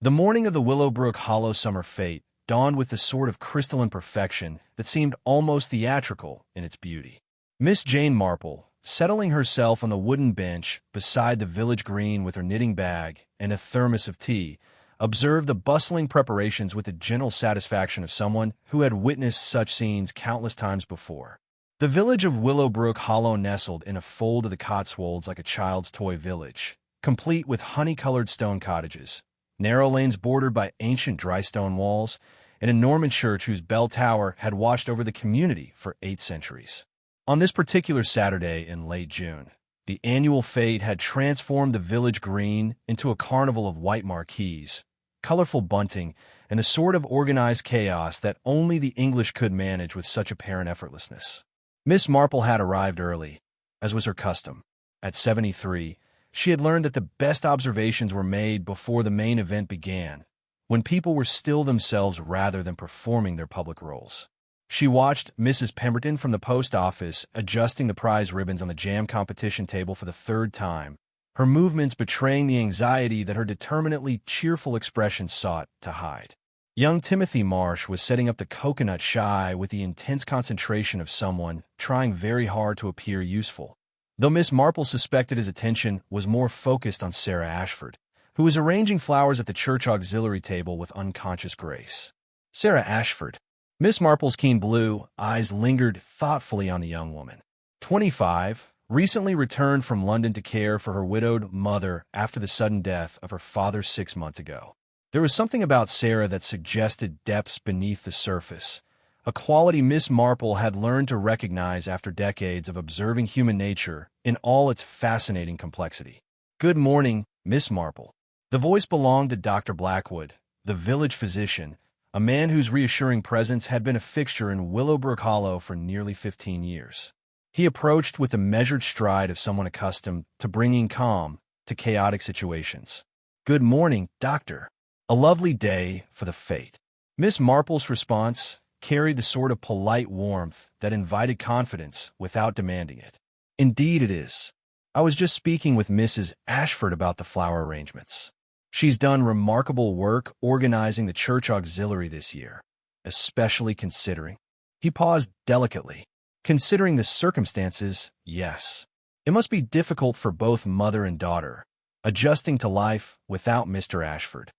The morning of the Willowbrook Hollow summer fête dawned with the sort of crystalline perfection that seemed almost theatrical in its beauty. Miss Jane Marple, settling herself on the wooden bench beside the village green with her knitting bag and a thermos of tea, observed the bustling preparations with the gentle satisfaction of someone who had witnessed such scenes countless times before. The village of Willowbrook Hollow nestled in a fold of the Cotswolds like a child's toy village, complete with honey-colored stone cottages, narrow lanes bordered by ancient dry stone walls, and a Norman church whose bell tower had watched over the community for 8 centuries. On this particular Saturday in late June, the annual fête had transformed the village green into a carnival of white marquees, colorful bunting, and a sort of organized chaos that only the English could manage with such apparent effortlessness. Miss Marple had arrived early, as was her custom. At 73, she had learned that the best observations were made before the main event began, when people were still themselves rather than performing their public roles. She watched Mrs. Pemberton from the post office adjusting the prize ribbons on the jam competition table for the 3rd time, her movements betraying the anxiety that her determinately cheerful expression sought to hide. Young Timothy Marsh was setting up the coconut shy with the intense concentration of someone trying very hard to appear useful, though Miss Marple suspected his attention was more focused on Sarah Ashford, who was arranging flowers at the church auxiliary table with unconscious grace. Sarah Ashford. Miss Marple's keen blue eyes lingered thoughtfully on the young woman. 25, recently returned from London to care for her widowed mother after the sudden death of her father 6 months ago. There was something about Sarah that suggested depths beneath the surface, a quality Miss Marple had learned to recognize after decades of observing human nature in all its fascinating complexity. "Good morning, Miss Marple." The voice belonged to Dr. Blackwood, the village physician, a man whose reassuring presence had been a fixture in Willowbrook Hollow for nearly 15 years. He approached with the measured stride of someone accustomed to bringing calm to chaotic situations. "Good morning, Doctor. A lovely day for the fête." Miss Marple's response carried the sort of polite warmth that invited confidence without demanding it. "Indeed it is. I was just speaking with Mrs. Ashford about the flower arrangements. She's done remarkable work organizing the church auxiliary this year, especially considering—" He paused delicately. "Considering the circumstances, yes. It must be difficult for both mother and daughter, adjusting to life without Mr. Ashford."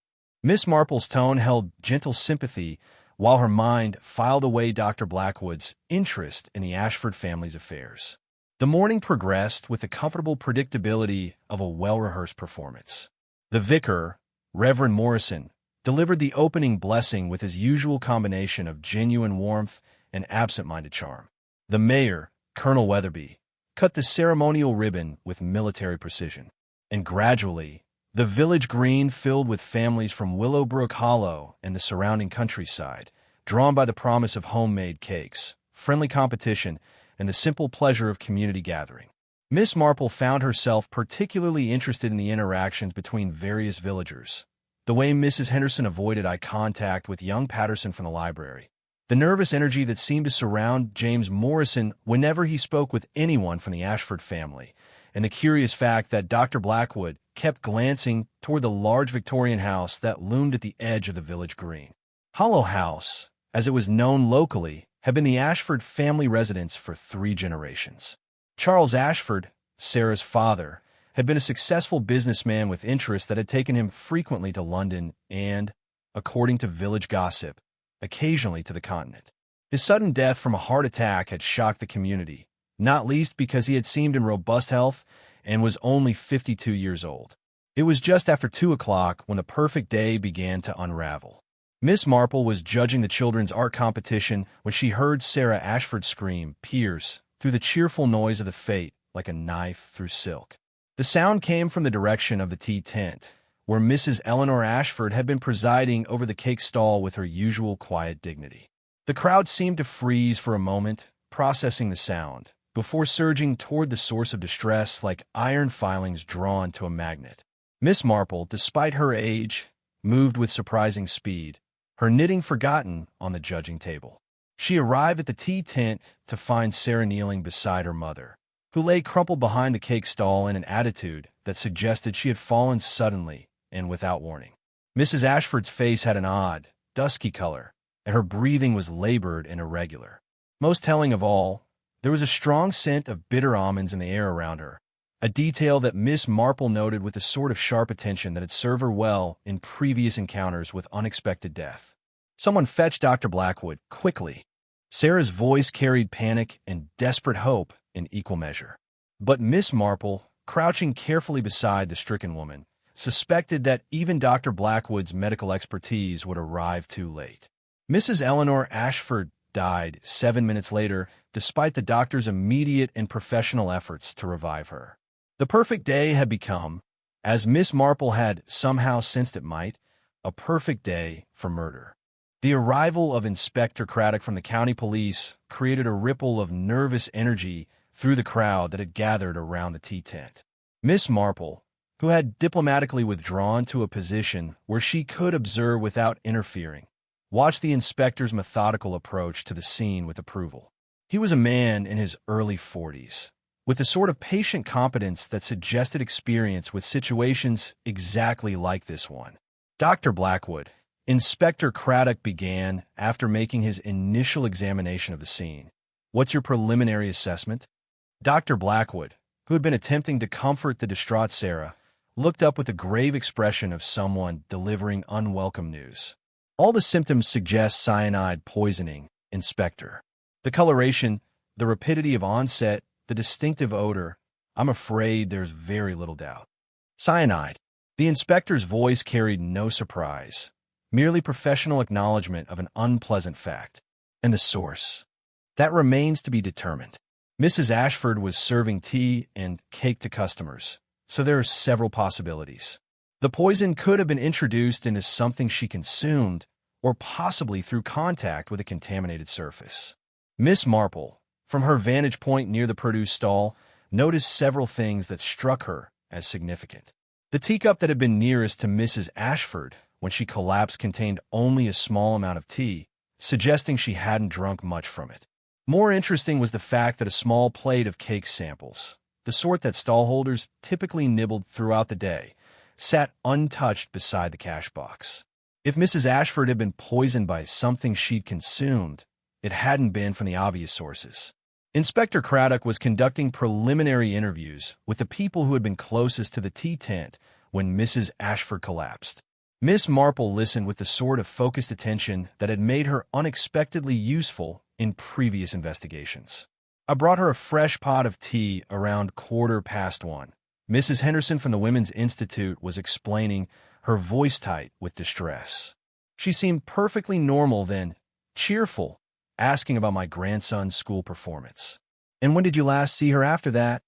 Miss Marple's tone held gentle sympathy while her mind filed away Dr. Blackwood's interest in the Ashford family's affairs. The morning progressed with the comfortable predictability of a well-rehearsed performance. The vicar, Reverend Morrison, delivered the opening blessing with his usual combination of genuine warmth and absent-minded charm. The mayor, Colonel Weatherby, cut the ceremonial ribbon with military precision. And gradually, the village green filled with families from Willowbrook Hollow and the surrounding countryside, drawn by the promise of homemade cakes, friendly competition, and the simple pleasure of community gathering. Miss Marple found herself particularly interested in the interactions between various villagers, the way Mrs. Henderson avoided eye contact with young Patterson from the library, the nervous energy that seemed to surround James Morrison whenever he spoke with anyone from the Ashford family, and the curious fact that Dr. Blackwood kept glancing toward the large Victorian house that loomed at the edge of the village green. Hollow House, as it was known locally, had been the Ashford family residence for 3 generations. Charles Ashford, Sarah's father, had been a successful businessman with interests that had taken him frequently to London and, according to village gossip, occasionally to the continent. His sudden death from a heart attack had shocked the community, not least because he had seemed in robust health and was only 52 years old. It was just after 2 o'clock when the perfect day began to unravel. Miss Marple was judging the children's art competition when she heard Sarah Ashford's scream pierce through the cheerful noise of the fête like a knife through silk. The sound came from the direction of the tea tent, where Mrs. Eleanor Ashford had been presiding over the cake stall with her usual quiet dignity. The crowd seemed to freeze for a moment, processing the sound, before surging toward the source of distress like iron filings drawn to a magnet. Miss Marple, despite her age, moved with surprising speed, her knitting forgotten on the judging table. She arrived at the tea tent to find Sarah kneeling beside her mother, who lay crumpled behind the cake stall in an attitude that suggested she had fallen suddenly and without warning. Mrs. Ashford's face had an odd, dusky color, and her breathing was labored and irregular. Most telling of all, there was a strong scent of bitter almonds in the air around her, a detail that Miss Marple noted with the sort of sharp attention that had served her well in previous encounters with unexpected death. "Someone fetch Dr. Blackwood, quickly." Sarah's voice carried panic and desperate hope in equal measure. But Miss Marple, crouching carefully beside the stricken woman, suspected that even Dr. Blackwood's medical expertise would arrive too late. Mrs. Eleanor Ashford died 7 minutes later, despite the doctor's immediate and professional efforts to revive her. The perfect day had become, as Miss Marple had somehow sensed it might, a perfect day for murder. The arrival of Inspector Craddock from the county police created a ripple of nervous energy through the crowd that had gathered around the tea tent. Miss Marple, who had diplomatically withdrawn to a position where she could observe without interfering, watched the inspector's methodical approach to the scene with approval. He was a man in his early 40s, with the sort of patient competence that suggested experience with situations exactly like this one. "Dr. Blackwood," Inspector Craddock began after making his initial examination of the scene. "What's your preliminary assessment?" Dr. Blackwood, who had been attempting to comfort the distraught Sarah, looked up with the grave expression of someone delivering unwelcome news. "All the symptoms suggest cyanide poisoning, Inspector. The coloration, the rapidity of onset, the distinctive odor, I'm afraid there's very little doubt." Cyanide. The inspector's voice carried no surprise, merely professional acknowledgement of an unpleasant fact. "And the source? That remains to be determined." Mrs. Ashford was serving tea and cake to customers, so there are several possibilities. The poison could have been introduced into something she consumed, or possibly through contact with a contaminated surface. Miss Marple, from her vantage point near the produce stall, noticed several things that struck her as significant. The teacup that had been nearest to Mrs. Ashford when she collapsed contained only a small amount of tea, suggesting she hadn't drunk much from it. More interesting was the fact that a small plate of cake samples, the sort that stallholders typically nibbled throughout the day, sat untouched beside the cash box. If Mrs. Ashford had been poisoned by something she'd consumed, it hadn't been from the obvious sources. Inspector Craddock was conducting preliminary interviews with the people who had been closest to the tea tent when Mrs. Ashford collapsed. Miss Marple listened with the sort of focused attention that had made her unexpectedly useful in previous investigations. "I brought her a fresh pot of tea around 1:15. Mrs. Henderson from the Women's Institute was explaining, her voice tight with distress. She seemed perfectly normal then, cheerful, asking about my grandson's school performance. "And when did you last see her after that?"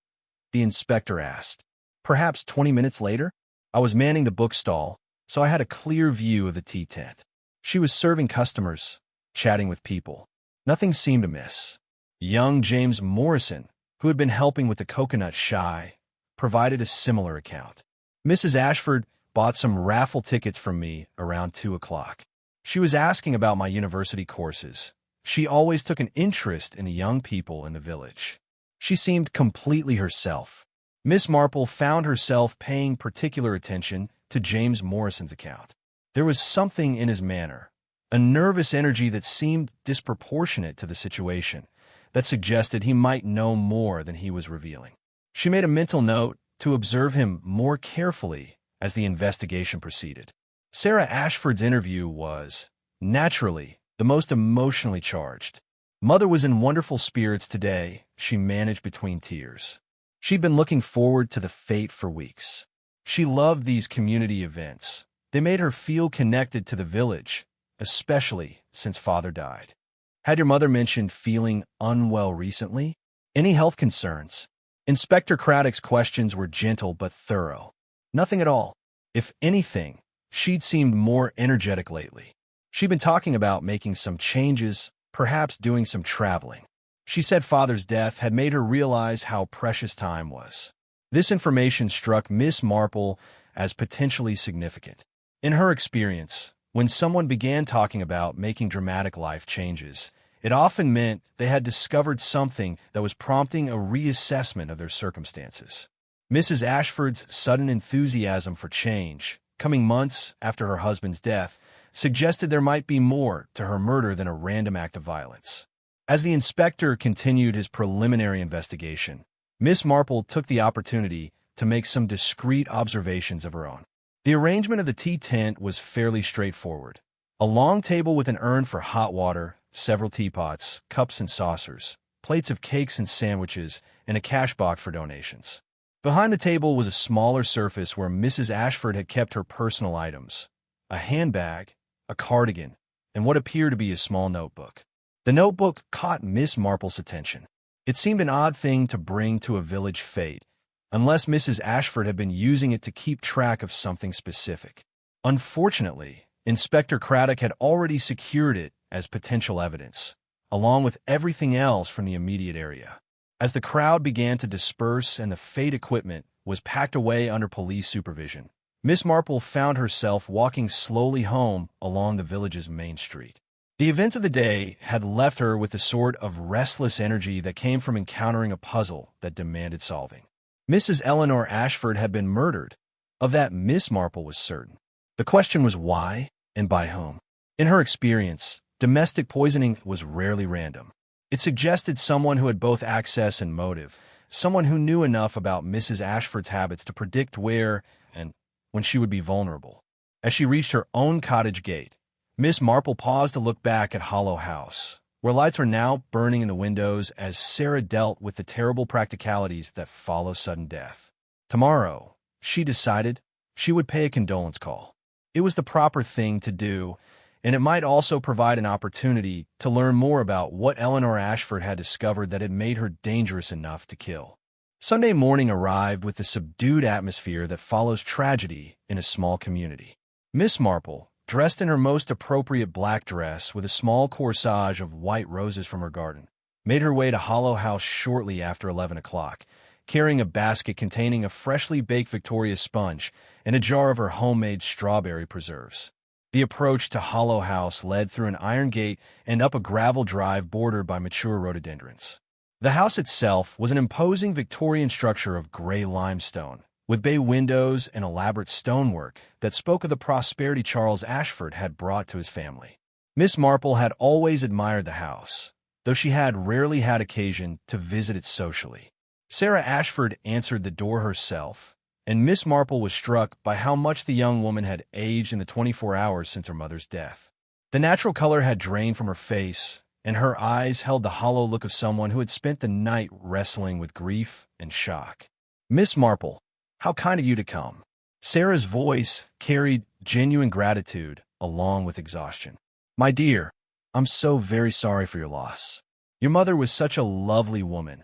the inspector asked. "Perhaps 20 minutes later? I was manning the bookstall, so I had a clear view of the tea tent. She was serving customers, chatting with people. Nothing seemed amiss." Young James Morrison, who had been helping with the coconut shy, provided a similar account. "Mrs. Ashford bought some raffle tickets from me around 2 o'clock. She was asking about my university courses. She always took an interest in the young people in the village. She seemed completely herself." Miss Marple found herself paying particular attention to James Morrison's account. There was something in his manner, a nervous energy that seemed disproportionate to the situation, that suggested he might know more than he was revealing. She made a mental note to observe him more carefully as the investigation proceeded. Sarah Ashford's interview was, naturally, the most emotionally charged. Mother was in wonderful spirits today, she managed between tears. She'd been looking forward to the fête for weeks. She loved these community events. They made her feel connected to the village, especially since Father died. "Had your mother mentioned feeling unwell recently? Any health concerns?" Inspector Craddock's questions were gentle but thorough. "Nothing at all. If anything, she'd seemed more energetic lately. She'd been talking about making some changes, perhaps doing some traveling. She said Father's death had made her realize how precious time was." This information struck Miss Marple as potentially significant. In her experience, when someone began talking about making dramatic life changes, it often meant they had discovered something that was prompting a reassessment of their circumstances. Mrs. Ashford's sudden enthusiasm for change, coming months after her husband's death, suggested there might be more to her murder than a random act of violence. As the inspector continued his preliminary investigation, Miss Marple took the opportunity to make some discreet observations of her own. The arrangement of the tea tent was fairly straightforward. A long table with an urn for hot water, several teapots, cups and saucers, plates of cakes and sandwiches, and a cash box for donations. Behind the table was a smaller surface where Mrs. Ashford had kept her personal items: a handbag, a cardigan, and what appeared to be a small notebook. The notebook caught Miss Marple's attention. It seemed an odd thing to bring to a village fete, unless Mrs. Ashford had been using it to keep track of something specific. Unfortunately, Inspector Craddock had already secured it as potential evidence, along with everything else from the immediate area. As the crowd began to disperse and the fete equipment was packed away under police supervision, Miss Marple found herself walking slowly home along the village's main street. The events of the day had left her with the sort of restless energy that came from encountering a puzzle that demanded solving. Mrs. Eleanor Ashford had been murdered. Of that, Miss Marple was certain. The question was why and by whom. In her experience, domestic poisoning was rarely random. It suggested someone who had both access and motive, someone who knew enough about Mrs. Ashford's habits to predict where and when she would be vulnerable. As she reached her own cottage gate, Miss Marple paused to look back at Hollow House, where lights were now burning in the windows as Sarah dealt with the terrible practicalities that follow sudden death. Tomorrow, she decided, she would pay a condolence call. It was the proper thing to do, and it might also provide an opportunity to learn more about what Eleanor Ashford had discovered that had made her dangerous enough to kill. Sunday morning arrived with the subdued atmosphere that follows tragedy in a small community. Miss Marple, dressed in her most appropriate black dress with a small corsage of white roses from her garden, made her way to Hollow House shortly after 11 o'clock, carrying a basket containing a freshly baked Victoria sponge and a jar of her homemade strawberry preserves. The approach to Hollow House led through an iron gate and up a gravel drive bordered by mature rhododendrons. The house itself was an imposing Victorian structure of gray limestone, with bay windows and elaborate stonework that spoke of the prosperity Charles Ashford had brought to his family. Miss Marple had always admired the house, though she had rarely had occasion to visit it socially. Sarah Ashford answered the door herself, and Miss Marple was struck by how much the young woman had aged in the 24 hours since her mother's death. The natural color had drained from her face, and her eyes held the hollow look of someone who had spent the night wrestling with grief and shock. "Miss Marple, how kind of you to come." Sarah's voice carried genuine gratitude along with exhaustion. "My dear, I'm so very sorry for your loss. Your mother was such a lovely woman,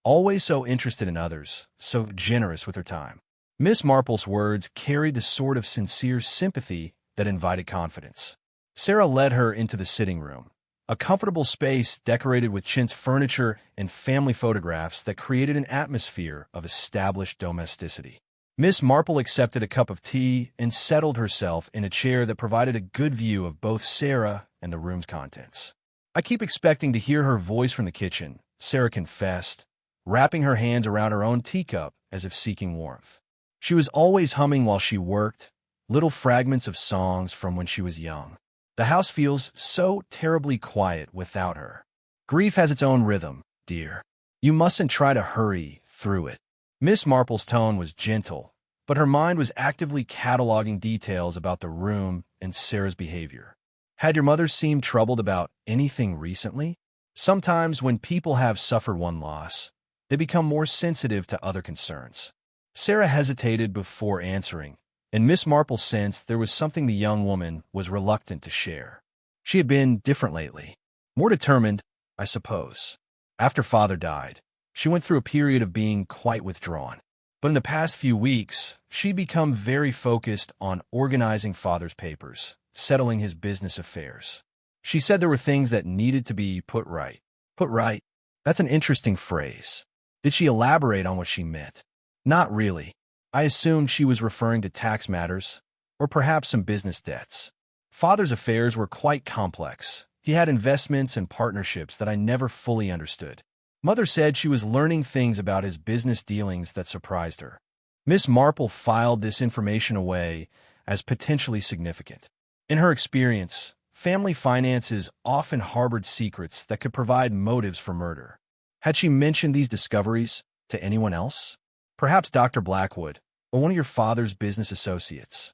always so interested in others, so generous with her time." Miss Marple's words carried the sort of sincere sympathy that invited confidence. Sarah led her into the sitting room, a comfortable space decorated with chintz furniture and family photographs that created an atmosphere of established domesticity. Miss Marple accepted a cup of tea and settled herself in a chair that provided a good view of both Sarah and the room's contents. "I keep expecting to hear her voice from the kitchen," Sarah confessed, wrapping her hands around her own teacup as if seeking warmth. She was always humming while she worked, little fragments of songs from when she was young. "The house feels so terribly quiet without her. Grief has its own rhythm, dear. You mustn't try to hurry through it." Miss Marple's tone was gentle, but her mind was actively cataloging details about the room and Sarah's behavior. "Had your mother seemed troubled about anything recently?" Sometimes when people have suffered one loss, they become more sensitive to other concerns. Sarah hesitated before answering, and Miss Marple sensed there was something the young woman was reluctant to share. She had been different lately, more determined, I suppose. After Father died, she went through a period of being quite withdrawn. But in the past few weeks, she'd become very focused on organizing Father's papers, settling his business affairs. She said there were things that needed to be put right. Put right? That's an interesting phrase. Did she elaborate on what she meant? Not really. I assumed she was referring to tax matters, or perhaps some business debts. Father's affairs were quite complex. He had investments and partnerships that I never fully understood. Mother said she was learning things about his business dealings that surprised her. Miss Marple filed this information away as potentially significant. In her experience, family finances often harbored secrets that could provide motives for murder. Had she mentioned these discoveries to anyone else? Perhaps Dr. Blackwood, or one of your father's business associates.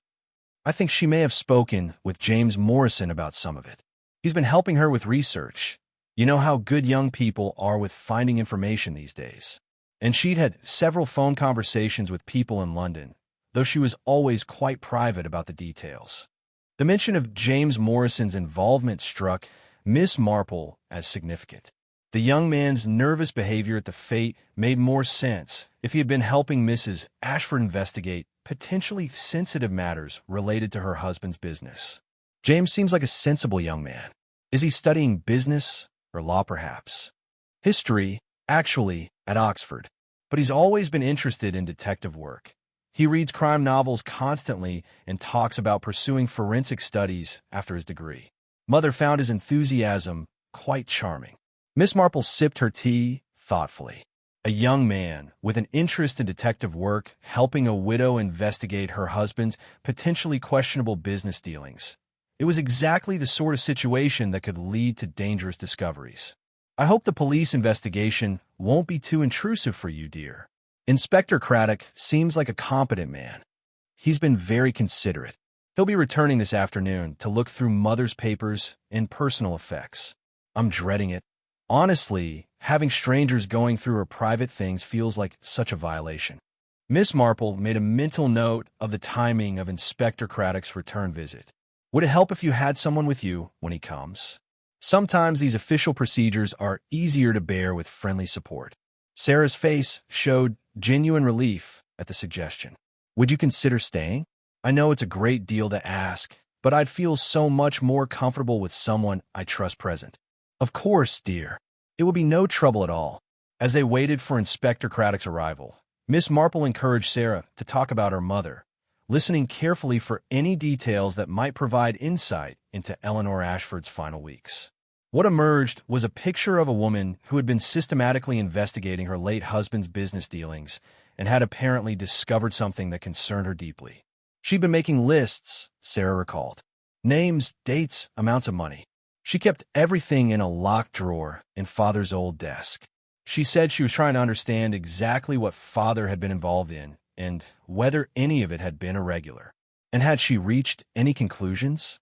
I think she may have spoken with James Morrison about some of it. He's been helping her with research. You know how good young people are with finding information these days. And she'd had several phone conversations with people in London, though she was always quite private about the details. The mention of James Morrison's involvement struck Miss Marple as significant. The young man's nervous behavior at the fête made more sense if he had been helping Mrs. Ashford investigate potentially sensitive matters related to her husband's business. James seems like a sensible young man. Is he studying business or law perhaps? History, actually, at Oxford. But he's always been interested in detective work. He reads crime novels constantly and talks about pursuing forensic studies after his degree. Mother found his enthusiasm quite charming. Miss Marple sipped her tea thoughtfully. A young man with an interest in detective work helping a widow investigate her husband's potentially questionable business dealings. It was exactly the sort of situation that could lead to dangerous discoveries. I hope the police investigation won't be too intrusive for you, dear. Inspector Craddock seems like a competent man. He's been very considerate. He'll be returning this afternoon to look through Mother's papers and personal effects. I'm dreading it. Honestly, having strangers going through her private things feels like such a violation. Miss Marple made a mental note of the timing of Inspector Craddock's return visit. Would it help if you had someone with you when he comes? Sometimes these official procedures are easier to bear with friendly support. Sarah's face showed genuine relief at the suggestion. Would you consider staying? I know it's a great deal to ask, but I'd feel so much more comfortable with someone I trust present. Of course, dear. It will be no trouble at all. As they waited for Inspector Craddock's arrival, Miss Marple encouraged Sarah to talk about her mother, listening carefully for any details that might provide insight into Eleanor Ashford's final weeks. What emerged was a picture of a woman who had been systematically investigating her late husband's business dealings and had apparently discovered something that concerned her deeply. She'd been making lists, Sarah recalled. Names, dates, amounts of money. She kept everything in a locked drawer in Father's old desk. She said she was trying to understand exactly what Father had been involved in and whether any of it had been irregular. And had she reached any conclusions?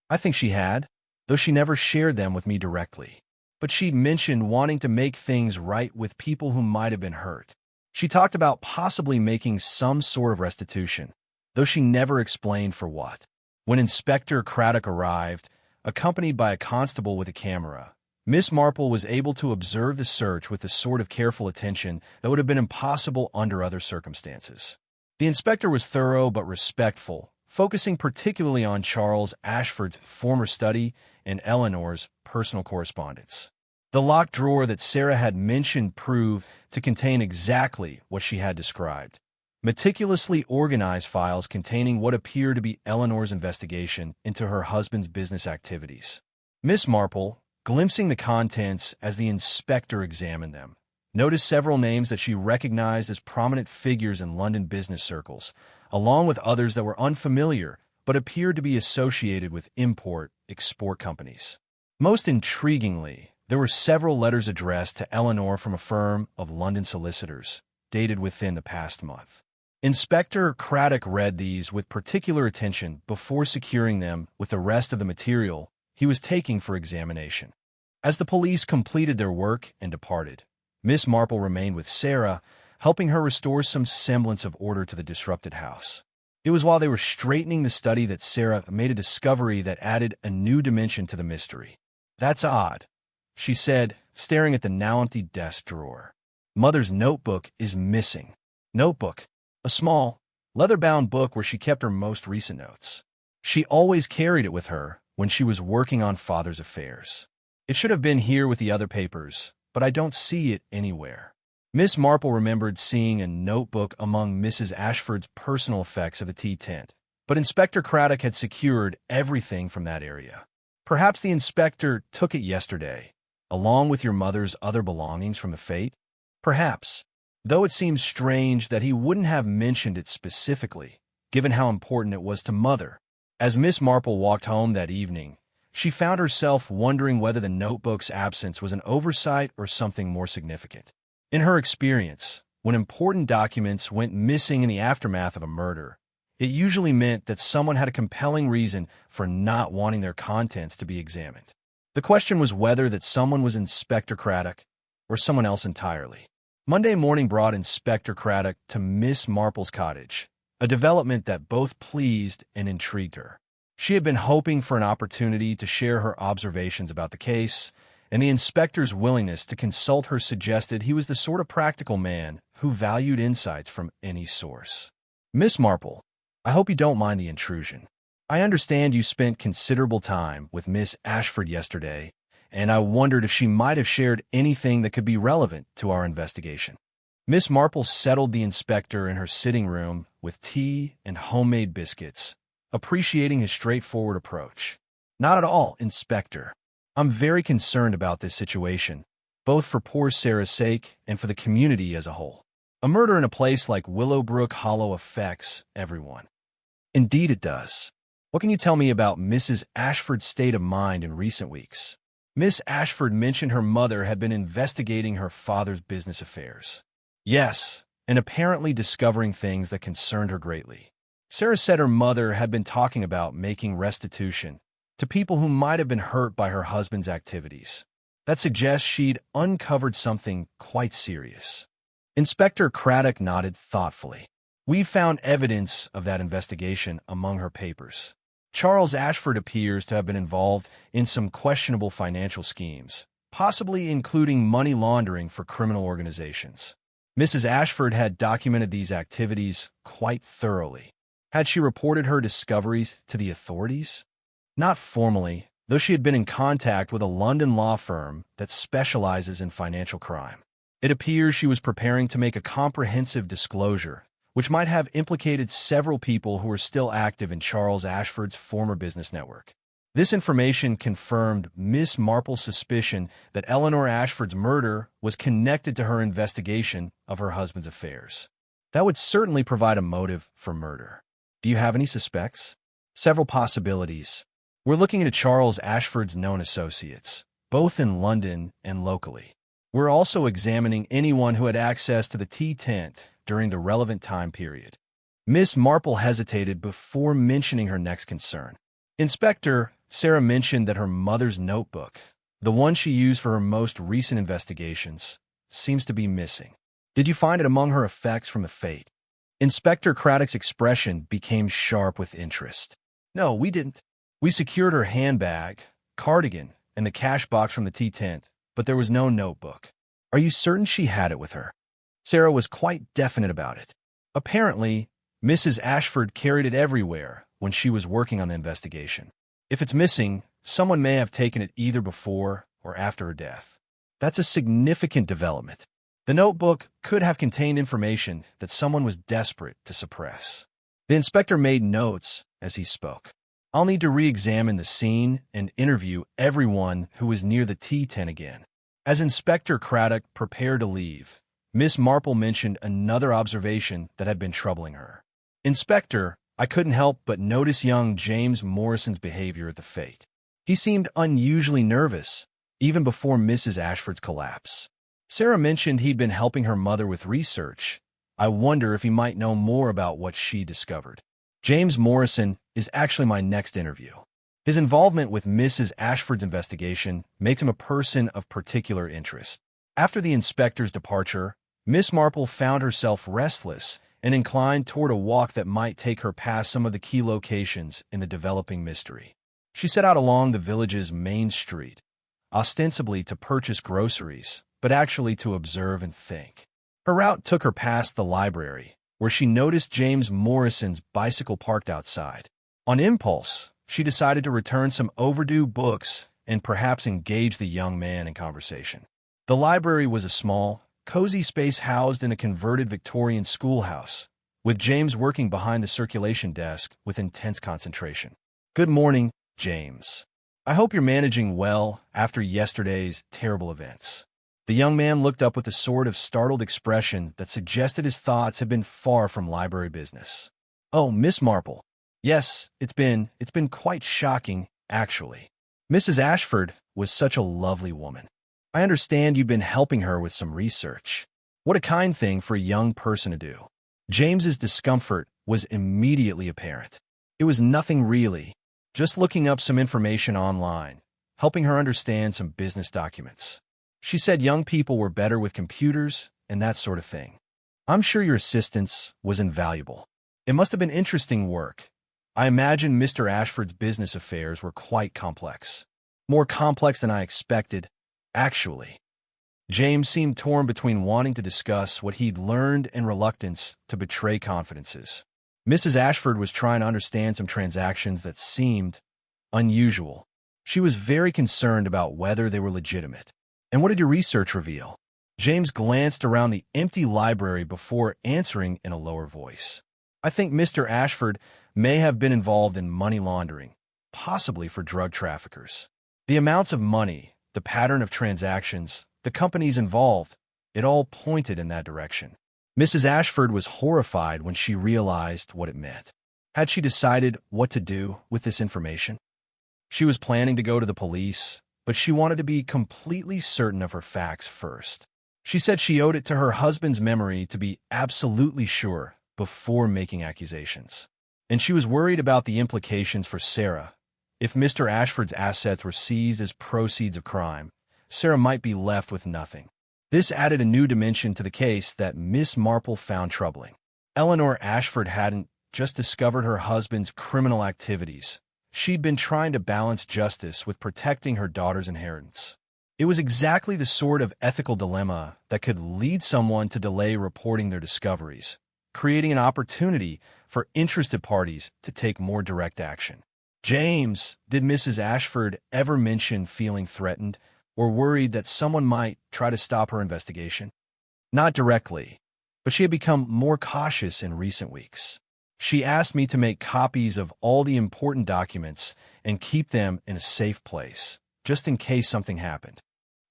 I think she had, though she never shared them with me directly. But she'd mentioned wanting to make things right with people who might have been hurt. She talked about possibly making some sort of restitution, though she never explained for what. When Inspector Craddock arrived, accompanied by a constable with a camera, Miss Marple was able to observe the search with the sort of careful attention that would have been impossible under other circumstances. The inspector was thorough but respectful, focusing particularly on Charles Ashford's former study and Eleanor's personal correspondence. The locked drawer that Sarah had mentioned proved to contain exactly what she had described. Meticulously organized files containing what appeared to be Eleanor's investigation into her husband's business activities. Miss Marple, glimpsing the contents as the inspector examined them, noticed several names that she recognized as prominent figures in London business circles, along with others that were unfamiliar but appeared to be associated with import-export companies. Most intriguingly, there were several letters addressed to Eleanor from a firm of London solicitors, dated within the past month. Inspector Craddock read these with particular attention before securing them with the rest of the material he was taking for examination. As the police completed their work and departed, Miss Marple remained with Sarah, helping her restore some semblance of order to the disrupted house. It was while they were straightening the study that Sarah made a discovery that added a new dimension to the mystery. "That's odd," she said, staring at the now-empty desk drawer. "Mother's notebook is missing." Notebook. A small, leather-bound book where she kept her most recent notes. She always carried it with her when she was working on Father's affairs. It should have been here with the other papers, but I don't see it anywhere. Miss Marple remembered seeing a notebook among Mrs. Ashford's personal effects of the tea tent, but Inspector Craddock had secured everything from that area. Perhaps the inspector took it yesterday, along with your mother's other belongings from the fête? Perhaps. Though it seems strange that he wouldn't have mentioned it specifically, given how important it was to Mother. As Miss Marple walked home that evening, she found herself wondering whether the notebook's absence was an oversight or something more significant. In her experience, when important documents went missing in the aftermath of a murder, it usually meant that someone had a compelling reason for not wanting their contents to be examined. The question was whether that someone was Inspector Craddock or someone else entirely. Monday morning brought Inspector Craddock to Miss Marple's cottage, a development that both pleased and intrigued her. She had been hoping for an opportunity to share her observations about the case, and the inspector's willingness to consult her suggested he was the sort of practical man who valued insights from any source. "Miss Marple, I hope you don't mind the intrusion. I understand you spent considerable time with Miss Ashford yesterday, and I wondered if she might have shared anything that could be relevant to our investigation." Miss Marple settled the inspector in her sitting room with tea and homemade biscuits, appreciating his straightforward approach. "Not at all, Inspector. I'm very concerned about this situation, both for poor Sarah's sake and for the community as a whole. A murder in a place like Willowbrook Hollow affects everyone." "Indeed it does. What can you tell me about Mrs. Ashford's state of mind in recent weeks?" Miss Ashford mentioned her mother had been investigating her father's business affairs. "Yes, and apparently discovering things that concerned her greatly. Sarah said her mother had been talking about making restitution to people who might have been hurt by her husband's activities. That suggests she'd uncovered something quite serious." Inspector Craddock nodded thoughtfully. "We found evidence of that investigation among her papers. Charles Ashford appears to have been involved in some questionable financial schemes, possibly including money laundering for criminal organizations. Mrs. Ashford had documented these activities quite thoroughly. Had she reported her discoveries to the authorities? Not formally, though she had been in contact with a London law firm that specializes in financial crime. It appears she was preparing to make a comprehensive disclosure, which might have implicated several people who were still active in Charles Ashford's former business network. This information confirmed Miss Marple's suspicion that Eleanor Ashford's murder was connected to her investigation of her husband's affairs. That would certainly provide a motive for murder. Do you have any suspects? Several possibilities. We're looking into Charles Ashford's known associates, both in London and locally. We're also examining anyone who had access to the tea tent during the relevant time period." Miss Marple hesitated before mentioning her next concern. "Inspector, Sarah mentioned that her mother's notebook, the one she used for her most recent investigations, seems to be missing. Did you find it among her effects from the fête?" Inspector Craddock's expression became sharp with interest. "No, we didn't. We secured her handbag, cardigan, and the cash box from the tea tent, but there was no notebook." "Are you certain she had it with her?" Sarah was quite definite about it. "Apparently, Mrs. Ashford carried it everywhere when she was working on the investigation. If it's missing, someone may have taken it either before or after her death. That's a significant development. The notebook could have contained information that someone was desperate to suppress." The inspector made notes as he spoke. "I'll need to re-examine the scene and interview everyone who was near the tea tent again." As Inspector Craddock prepared to leave, Miss Marple mentioned another observation that had been troubling her. "Inspector, I couldn't help but notice young James Morrison's behavior at the fête. He seemed unusually nervous, even before Mrs. Ashford's collapse. Sarah mentioned he'd been helping her mother with research. I wonder if he might know more about what she discovered." James Morrison is actually my next interview. His involvement with Mrs. Ashford's investigation makes him a person of particular interest. After the inspector's departure, Miss Marple found herself restless and inclined toward a walk that might take her past some of the key locations in the developing mystery. She set out along the village's main street, ostensibly to purchase groceries, but actually to observe and think. Her route took her past the library, where she noticed James Morrison's bicycle parked outside. On impulse, she decided to return some overdue books and perhaps engage the young man in conversation. The library was a small, cozy space housed in a converted Victorian schoolhouse, with James working behind the circulation desk with intense concentration. "Good morning, James. I hope you're managing well after yesterday's terrible events." The young man looked up with a sort of startled expression that suggested his thoughts had been far from library business. Oh, Miss Marple. Yes, it's been quite shocking, actually. Mrs. Ashford was such a lovely woman. I understand you've been helping her with some research. What a kind thing for a young person to do. James's discomfort was immediately apparent. It was nothing really, just looking up some information online, helping her understand some business documents. She said young people were better with computers and that sort of thing. I'm sure your assistance was invaluable. It must have been interesting work. I imagine Mr. Ashford's business affairs were quite complex. More complex than I expected, actually. James seemed torn between wanting to discuss what he'd learned and reluctance to betray confidences. Mrs. Ashford was trying to understand some transactions that seemed unusual. She was very concerned about whether they were legitimate. And what did your research reveal? James glanced around the empty library before answering in a lower voice. I think Mr. Ashford may have been involved in money laundering, possibly for drug traffickers. The amounts of money, the pattern of transactions, the companies involved, it all pointed in that direction. Mrs. Ashford was horrified when she realized what it meant. Had she decided what to do with this information? She was planning to go to the police, but she wanted to be completely certain of her facts first. She said she owed it to her husband's memory to be absolutely sure before making accusations. And she was worried about the implications for Sarah. If Mr. Ashford's assets were seized as proceeds of crime, Sarah might be left with nothing. This added a new dimension to the case that Miss Marple found troubling. Eleanor Ashford hadn't just discovered her husband's criminal activities. She'd been trying to balance justice with protecting her daughter's inheritance. It was exactly the sort of ethical dilemma that could lead someone to delay reporting their discoveries, creating an opportunity for interested parties to take more direct action. James, did Mrs. Ashford ever mention feeling threatened or worried that someone might try to stop her investigation? Not directly, but she had become more cautious in recent weeks. She asked me to make copies of all the important documents and keep them in a safe place, just in case something happened.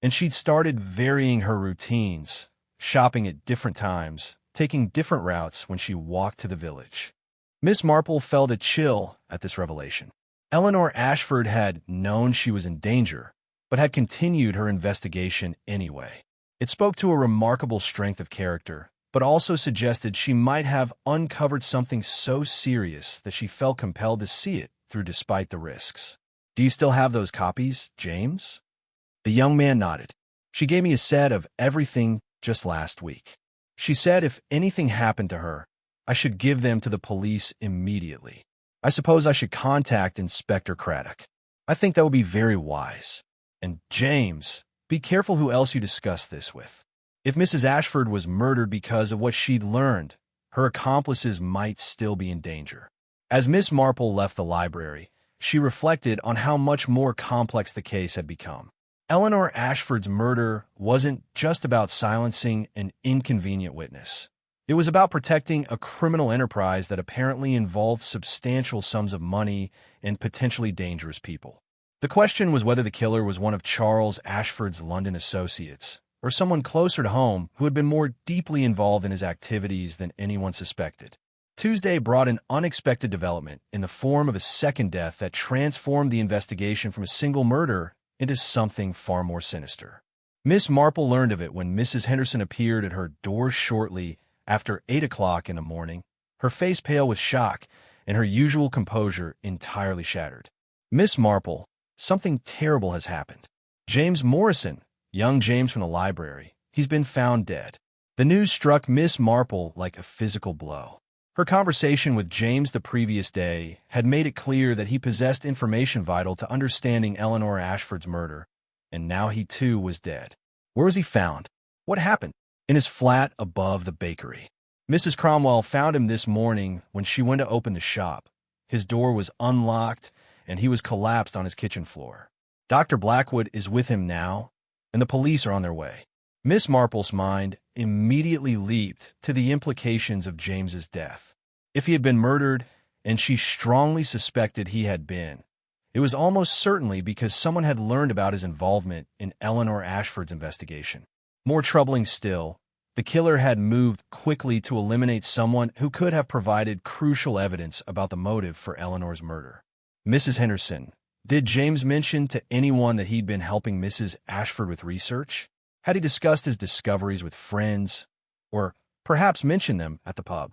And she'd started varying her routines, shopping at different times, taking different routes when she walked to the village. Miss Marple felt a chill at this revelation. Eleanor Ashford had known she was in danger, but had continued her investigation anyway. It spoke to a remarkable strength of character, but also suggested she might have uncovered something so serious that she felt compelled to see it through despite the risks. Do you still have those copies, James? The young man nodded. She gave me a set of everything just last week. She said if anything happened to her, I should give them to the police immediately. I suppose I should contact Inspector Craddock. I think that would be very wise. And James, be careful who else you discuss this with. If Mrs. Ashford was murdered because of what she'd learned, her accomplices might still be in danger. As Miss Marple left the library, she reflected on how much more complex the case had become. Eleanor Ashford's murder wasn't just about silencing an inconvenient witness. It was about protecting a criminal enterprise that apparently involved substantial sums of money and potentially dangerous people. The question was whether the killer was one of Charles Ashford's London associates, or someone closer to home who had been more deeply involved in his activities than anyone suspected. Tuesday brought an unexpected development in the form of a second death that transformed the investigation from a single murder into something far more sinister. Miss Marple learned of it when Mrs. Henderson appeared at her door shortly after 8 o'clock in the morning, her face pale with shock and her usual composure entirely shattered. Miss Marple, something terrible has happened. James Morrison, young James from the library, he's been found dead. The news struck Miss Marple like a physical blow. Her conversation with James the previous day had made it clear that he possessed information vital to understanding Eleanor Ashford's murder, and now he too was dead. Where was he found? What happened? In his flat above the bakery. Mrs. Cromwell found him this morning when she went to open the shop. His door was unlocked, and he was collapsed on his kitchen floor. Dr. Blackwood is with him now, and the police are on their way. Miss Marple's mind immediately leaped to the implications of James's death. If he had been murdered, and she strongly suspected he had been, it was almost certainly because someone had learned about his involvement in Eleanor Ashford's investigation. More troubling still, The killer had moved quickly to eliminate someone who could have provided crucial evidence about the motive for Eleanor's murder. Mrs. Henderson, did James mention to anyone that he'd been helping Mrs. Ashford with research? Had he discussed his discoveries with friends, or perhaps mentioned them at the pub?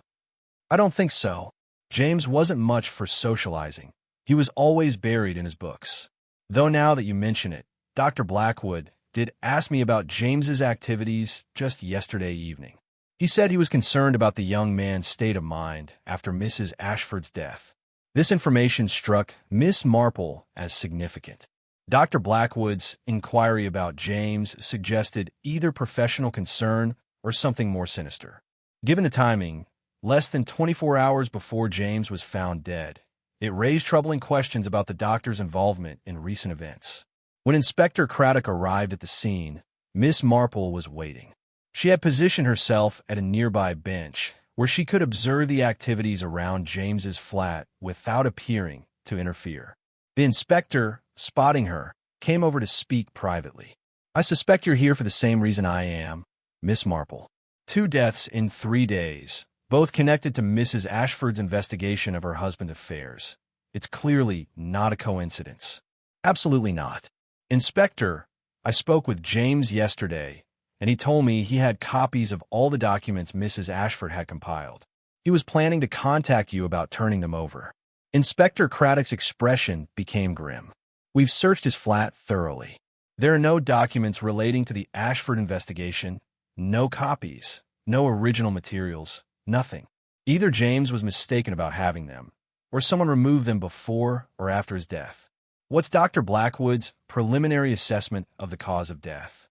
I don't think so. James wasn't much for socializing. He was always buried in his books. Though now that you mention it, Dr. Blackwood did ask me about James's activities just yesterday evening. He said he was concerned about the young man's state of mind after Mrs. Ashford's death. This information struck Miss Marple as significant. Dr. Blackwood's inquiry about James suggested either professional concern or something more sinister. Given the timing, less than 24 hours before James was found dead, it raised troubling questions about the doctor's involvement in recent events. When Inspector Craddock arrived at the scene, Miss Marple was waiting. She had positioned herself at a nearby bench where she could observe the activities around James's flat without appearing to interfere. The inspector, spotting her, came over to speak privately. "I suspect you're here for the same reason I am, Miss Marple. 2 deaths in 3 days, both connected to Mrs. Ashford's investigation of her husband's affairs. It's clearly not a coincidence." "Absolutely not. Inspector, I spoke with James yesterday, and he told me he had copies of all the documents Mrs. Ashford had compiled. He was planning to contact you about turning them over." Inspector Craddock's expression became grim. "We've searched his flat thoroughly. There are no documents relating to the Ashford investigation, no copies, no original materials, nothing. Either James was mistaken about having them, or someone removed them before or after his death." "What's Dr. Blackwood's preliminary assessment of the cause of death?"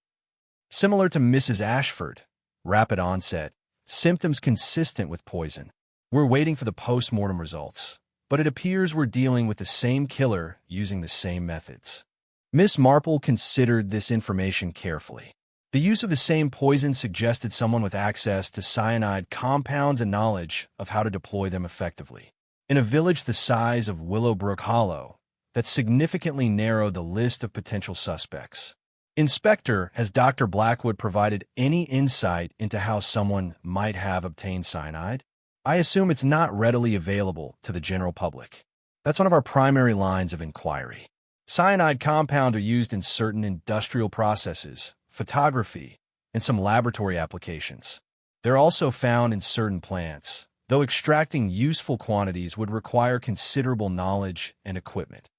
"Similar to Mrs. Ashford, rapid onset, symptoms consistent with poison. We're waiting for the post-mortem results, but it appears we're dealing with the same killer using the same methods." Miss Marple considered this information carefully. The use of the same poison suggested someone with access to cyanide compounds and knowledge of how to deploy them effectively. In a village the size of Willowbrook Hollow, that significantly narrowed the list of potential suspects. "Inspector, has Dr. Blackwood provided any insight into how someone might have obtained cyanide? I assume it's not readily available to the general public." "That's one of our primary lines of inquiry. Cyanide compounds are used in certain industrial processes, photography, and some laboratory applications. They're also found in certain plants, though extracting useful quantities would require considerable knowledge and equipment."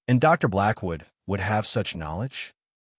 "And Dr. Blackwood would have such knowledge?"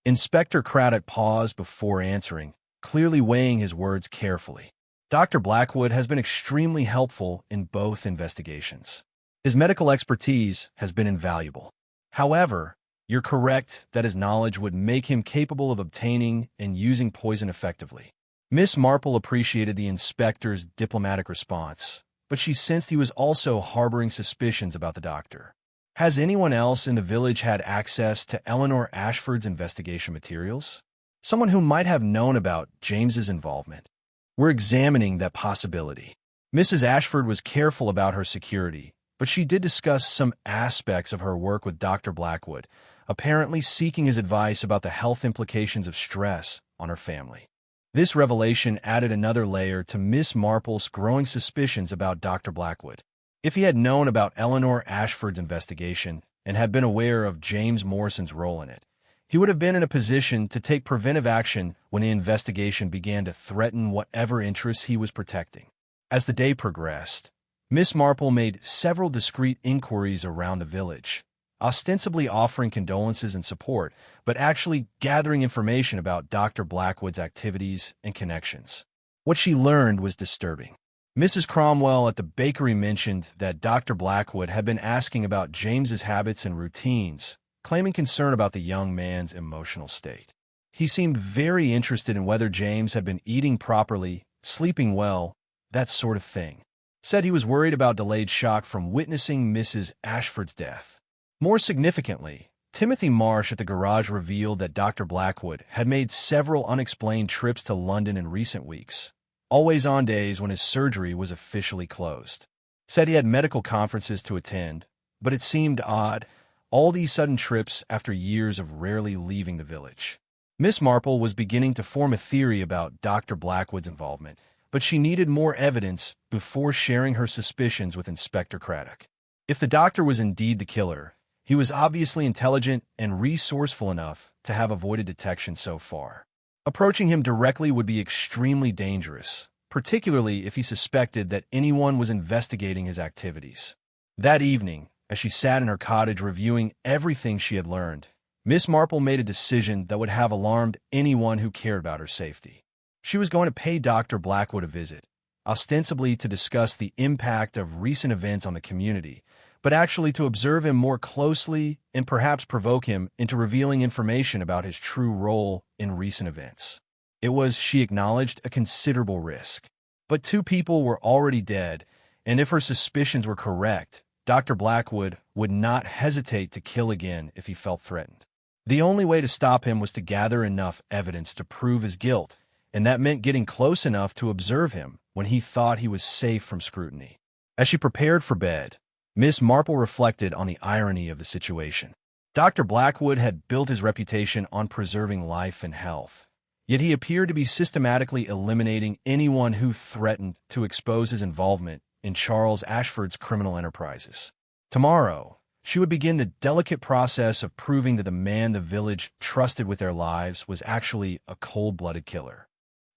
Inspector Craddock paused before answering, clearly weighing his words carefully. "Dr. Blackwood has been extremely helpful in both investigations. His medical expertise has been invaluable. However, you're correct that his knowledge would make him capable of obtaining and using poison effectively." Miss Marple appreciated the inspector's diplomatic response, but she sensed he was also harboring suspicions about the doctor. "Has anyone else in the village had access to Eleanor Ashford's investigation materials? Someone who might have known about James's involvement?" "We're examining that possibility." Mrs. Ashford was careful about her security, but she did discuss some aspects of her work with Dr. Blackwood, apparently seeking his advice about the health implications of stress on her family. This revelation added another layer to Miss Marple's growing suspicions about Dr. Blackwood. If he had known about Eleanor Ashford's investigation and had been aware of James Morrison's role in it, he would have been in a position to take preventive action when the investigation began to threaten whatever interests he was protecting. As the day progressed, Miss Marple made several discreet inquiries around the village, ostensibly offering condolences and support, but actually gathering information about Dr. Blackwood's activities and connections. What she learned was disturbing. Mrs. Cromwell at the bakery mentioned that Dr. Blackwood had been asking about James's habits and routines, claiming concern about the young man's emotional state. He seemed very interested in whether James had been eating properly, sleeping well, that sort of thing. Said he was worried about delayed shock from witnessing Mrs. Ashford's death. More significantly, Timothy Marsh at the garage revealed that Dr. Blackwood had made several unexplained trips to London in recent weeks, always on days when his surgery was officially closed. Said he had medical conferences to attend, but it seemed odd, all these sudden trips after years of rarely leaving the village. Miss Marple was beginning to form a theory about Dr. Blackwood's involvement, but she needed more evidence before sharing her suspicions with Inspector Craddock. If the doctor was indeed the killer, he was obviously intelligent and resourceful enough to have avoided detection so far. Approaching him directly would be extremely dangerous, particularly if he suspected that anyone was investigating his activities. That evening, as she sat in her cottage reviewing everything she had learned, Miss Marple made a decision that would have alarmed anyone who cared about her safety. She was going to pay Dr. Blackwood a visit, ostensibly to discuss the impact of recent events on the community, but actually to observe him more closely and perhaps provoke him into revealing information about his true role in recent events. It was, she acknowledged, a considerable risk. But 2 people were already dead, and if her suspicions were correct, Dr. Blackwood would not hesitate to kill again if he felt threatened. The only way to stop him was to gather enough evidence to prove his guilt, and that meant getting close enough to observe him when he thought he was safe from scrutiny. As she prepared for bed, Miss Marple reflected on the irony of the situation. Dr. Blackwood had built his reputation on preserving life and health, yet he appeared to be systematically eliminating anyone who threatened to expose his involvement in Charles Ashford's criminal enterprises. Tomorrow, she would begin the delicate process of proving that the man the village trusted with their lives was actually a cold-blooded killer.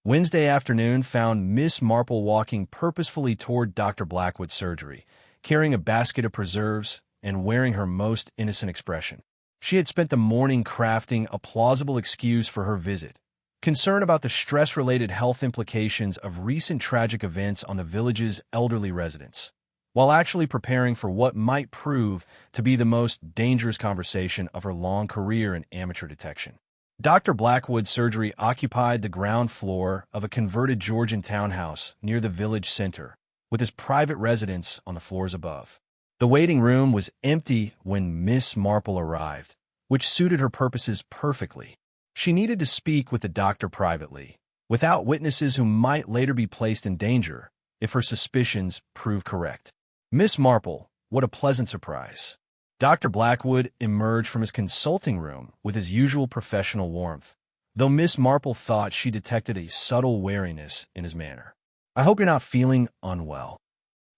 Wednesday afternoon found Miss Marple walking purposefully toward Dr. Blackwood's surgery, carrying a basket of preserves and wearing her most innocent expression. She had spent the morning crafting a plausible excuse for her visit, concern about the stress-related health implications of recent tragic events on the village's elderly residents, while actually preparing for what might prove to be the most dangerous conversation of her long career in amateur detection. Dr. Blackwood's surgery occupied the ground floor of a converted Georgian townhouse near the village center, with his private residence on the floors above. The waiting room was empty when Miss Marple arrived, which suited her purposes perfectly. She needed to speak with the doctor privately, without witnesses who might later be placed in danger if her suspicions proved correct. Miss Marple, what a pleasant surprise. Dr. Blackwood emerged from his consulting room with his usual professional warmth, though Miss Marple thought she detected a subtle wariness in his manner. "I hope you're not feeling unwell."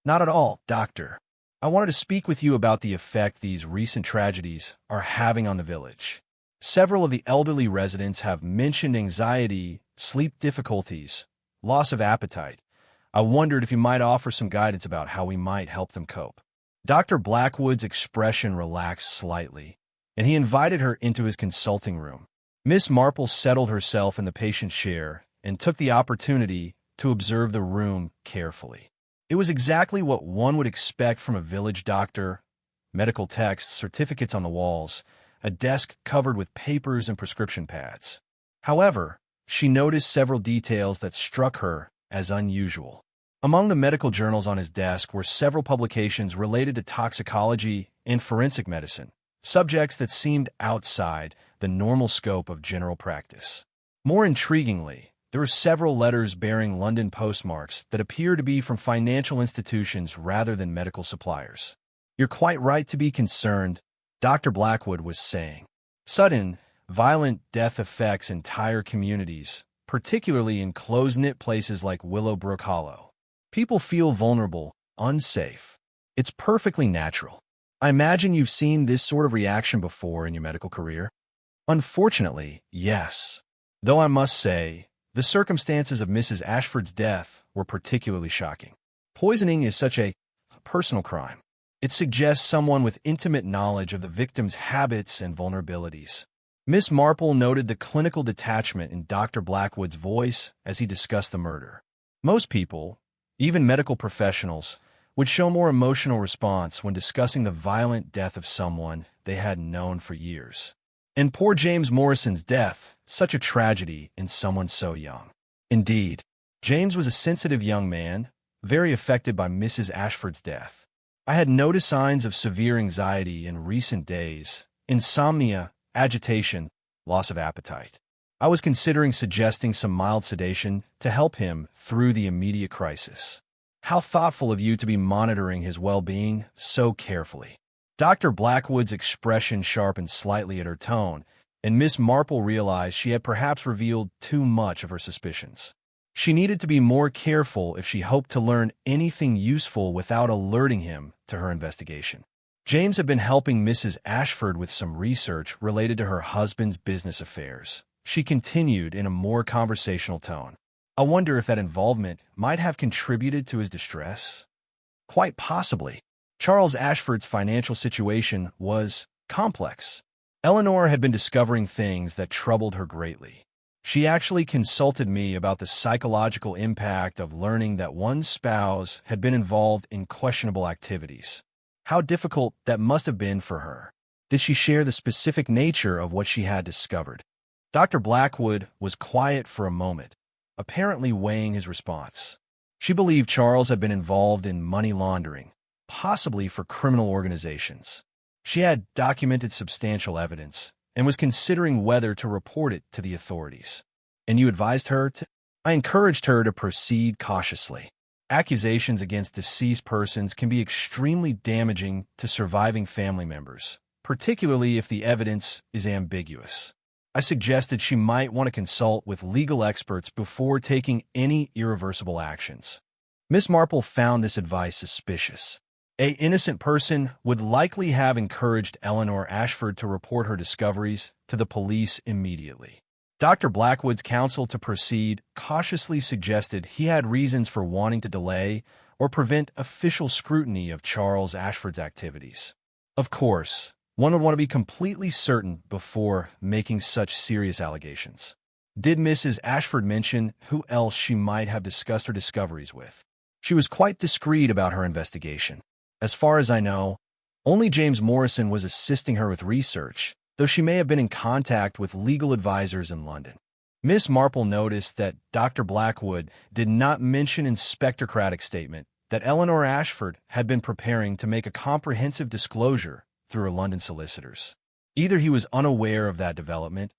"Not at all, doctor. I wanted to speak with you about the effect these recent tragedies are having on the village. Several of the elderly residents have mentioned anxiety, sleep difficulties, loss of appetite. I wondered if you might offer some guidance about how we might help them cope." Dr. Blackwood's expression relaxed slightly, and he invited her into his consulting room. Miss Marple settled herself in the patient's chair and took the opportunity to observe the room carefully. It was exactly what one would expect from a village doctor: medical texts, certificates on the walls, a desk covered with papers and prescription pads. However, she noticed several details that struck her as unusual. Among the medical journals on his desk were several publications related to toxicology and forensic medicine, subjects that seemed outside the normal scope of general practice. More intriguingly, there were several letters bearing London postmarks that appeared to be from financial institutions rather than medical suppliers. "You're quite right to be concerned," Dr. Blackwood was saying. "Sudden, violent death affects entire communities, particularly in close-knit places like Willowbrook Hollow. People feel vulnerable, unsafe. It's perfectly natural. I imagine you've seen this sort of reaction before in your medical career." "Unfortunately, yes. Though I must say, the circumstances of Mrs. Ashford's death were particularly shocking. Poisoning is such a personal crime. It suggests someone with intimate knowledge of the victim's habits and vulnerabilities." Miss Marple noted the clinical detachment in Dr. Blackwood's voice as he discussed the murder. Most people, even medical professionals, would show more emotional response when discussing the violent death of someone they had known for years. And poor James Morrison's death, such a tragedy in someone so young. Indeed, James was a sensitive young man, very affected by Mrs. Ashford's death. "I had noticed signs of severe anxiety in recent days, insomnia, agitation, loss of appetite. I was considering suggesting some mild sedation to help him through the immediate crisis." "How thoughtful of you to be monitoring his well-being so carefully." Dr. Blackwood's expression sharpened slightly at her tone, and Miss Marple realized she had perhaps revealed too much of her suspicions. She needed to be more careful if she hoped to learn anything useful without alerting him to her investigation. James had been helping Mrs. Ashford with some research related to her husband's business affairs. She continued in a more conversational tone. I wonder if that involvement might have contributed to his distress. Quite possibly. Charles Ashford's financial situation was complex. Eleanor had been discovering things that troubled her greatly. She actually consulted me about the psychological impact of learning that one's spouse had been involved in questionable activities. How difficult that must have been for her. Did she share the specific nature of what she had discovered? Dr. Blackwood was quiet for a moment, apparently weighing his response. She believed Charles had been involved in money laundering, possibly for criminal organizations. She had documented substantial evidence and was considering whether to report it to the authorities. And you advised her to? I encouraged her to proceed cautiously. Accusations against deceased persons can be extremely damaging to surviving family members, particularly if the evidence is ambiguous. I suggested she might want to consult with legal experts before taking any irreversible actions. Miss Marple found this advice suspicious. An innocent person would likely have encouraged Eleanor Ashford to report her discoveries to the police immediately. Dr. Blackwood's counsel to proceed cautiously suggested he had reasons for wanting to delay or prevent official scrutiny of Charles Ashford's activities. Of course, one would want to be completely certain before making such serious allegations. Did Mrs. Ashford mention who else she might have discussed her discoveries with? She was quite discreet about her investigation. As far as I know, only James Morrison was assisting her with research, though she may have been in contact with legal advisors in London. Miss Marple noticed that Dr. Blackwood did not mention Inspector Craddock's statement that Eleanor Ashford had been preparing to make a comprehensive disclosure through her London solicitors. Either he was unaware of that development,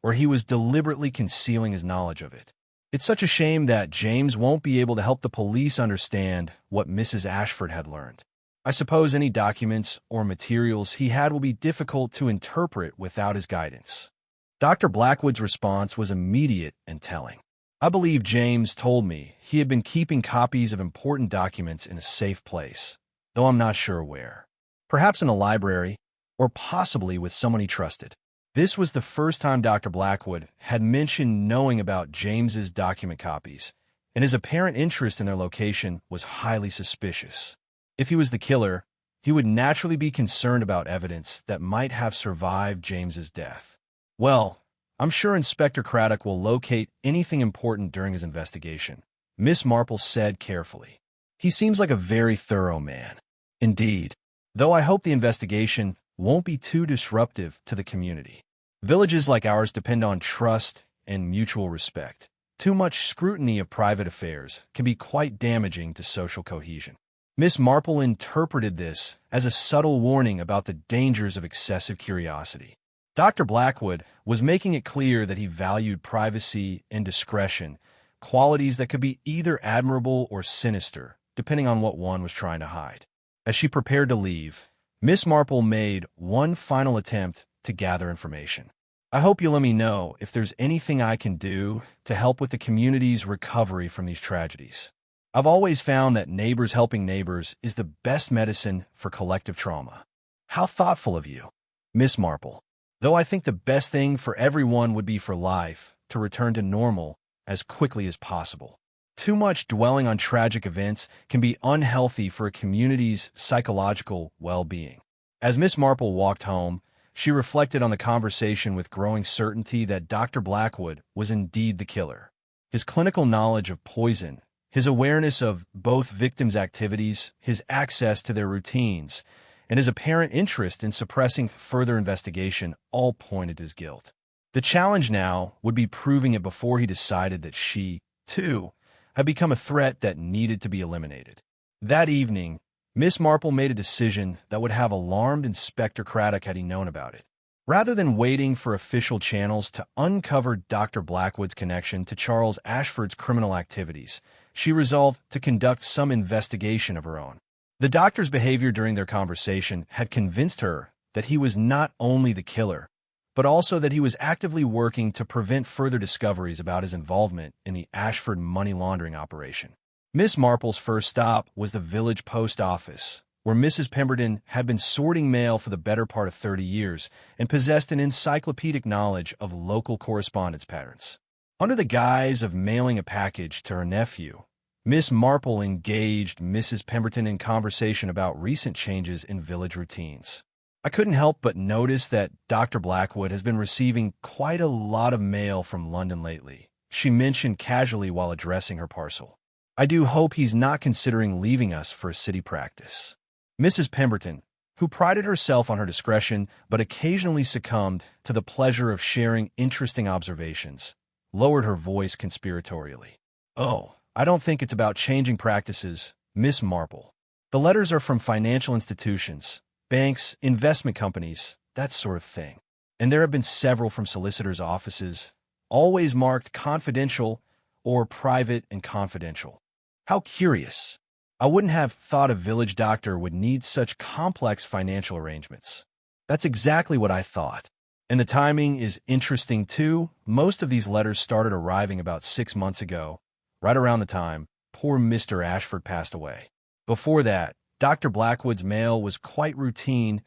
or he was deliberately concealing his knowledge of it. It's such a shame that James won't be able to help the police understand what Mrs. Ashford had learned. I suppose any documents or materials he had will be difficult to interpret without his guidance. Dr. Blackwood's response was immediate and telling. I believe James told me he had been keeping copies of important documents in a safe place, though I'm not sure where. Perhaps in a library, or possibly with someone he trusted. This was the first time Dr. Blackwood had mentioned knowing about James's document copies, and his apparent interest in their location was highly suspicious. If he was the killer, he would naturally be concerned about evidence that might have survived James's death. Well, I'm sure Inspector Craddock will locate anything important during his investigation, Miss Marple said carefully. He seems like a very thorough man. Indeed, though I hope the investigation won't be too disruptive to the community. Villages like ours depend on trust and mutual respect. Too much scrutiny of private affairs can be quite damaging to social cohesion. Miss Marple interpreted this as a subtle warning about the dangers of excessive curiosity. Dr. Blackwood was making it clear that he valued privacy and discretion, qualities that could be either admirable or sinister, depending on what one was trying to hide. As she prepared to leave, Miss Marple made one final attempt to gather information. I hope you'll let me know if there's anything I can do to help with the community's recovery from these tragedies. I've always found that neighbors helping neighbors is the best medicine for collective trauma. How thoughtful of you, Miss Marple. Though I think the best thing for everyone would be for life to return to normal as quickly as possible. Too much dwelling on tragic events can be unhealthy for a community's psychological well-being. As Miss Marple walked home, she reflected on the conversation with growing certainty that Dr. Blackwood was indeed the killer. His clinical knowledge of poison, his awareness of both victims' activities, his access to their routines, and his apparent interest in suppressing further investigation all pointed to his guilt. The challenge now would be proving it before he decided that she, too, had become a threat that needed to be eliminated. That evening, Miss Marple made a decision that would have alarmed Inspector Craddock had he known about it. Rather than waiting for official channels to uncover Dr. Blackwood's connection to Charles Ashford's criminal activities, she resolved to conduct some investigation of her own. The doctor's behavior during their conversation had convinced her that he was not only the killer, but also that he was actively working to prevent further discoveries about his involvement in the Ashford money laundering operation. Miss Marple's first stop was the village post office, where Mrs. Pemberton had been sorting mail for the better part of 30 years and possessed an encyclopedic knowledge of local correspondence patterns. Under the guise of mailing a package to her nephew, Miss Marple engaged Mrs. Pemberton in conversation about recent changes in village routines. I couldn't help but notice that Dr. Blackwood has been receiving quite a lot of mail from London lately, she mentioned casually while addressing her parcel. I do hope he's not considering leaving us for a city practice. Mrs. Pemberton, who prided herself on her discretion but occasionally succumbed to the pleasure of sharing interesting observations, lowered her voice conspiratorially. "Oh, I don't think it's about changing practices, Miss Marple. The letters are from financial institutions, banks, investment companies, that sort of thing. And there have been several from solicitors' offices, always marked confidential or private and confidential. How curious. I wouldn't have thought a village doctor would need such complex financial arrangements." "That's exactly what I thought. And the timing is interesting, too. Most of these letters started arriving about 6 months ago, right around the time poor Mr. Ashford passed away. Before that, Dr. Blackwood's mail was quite routine: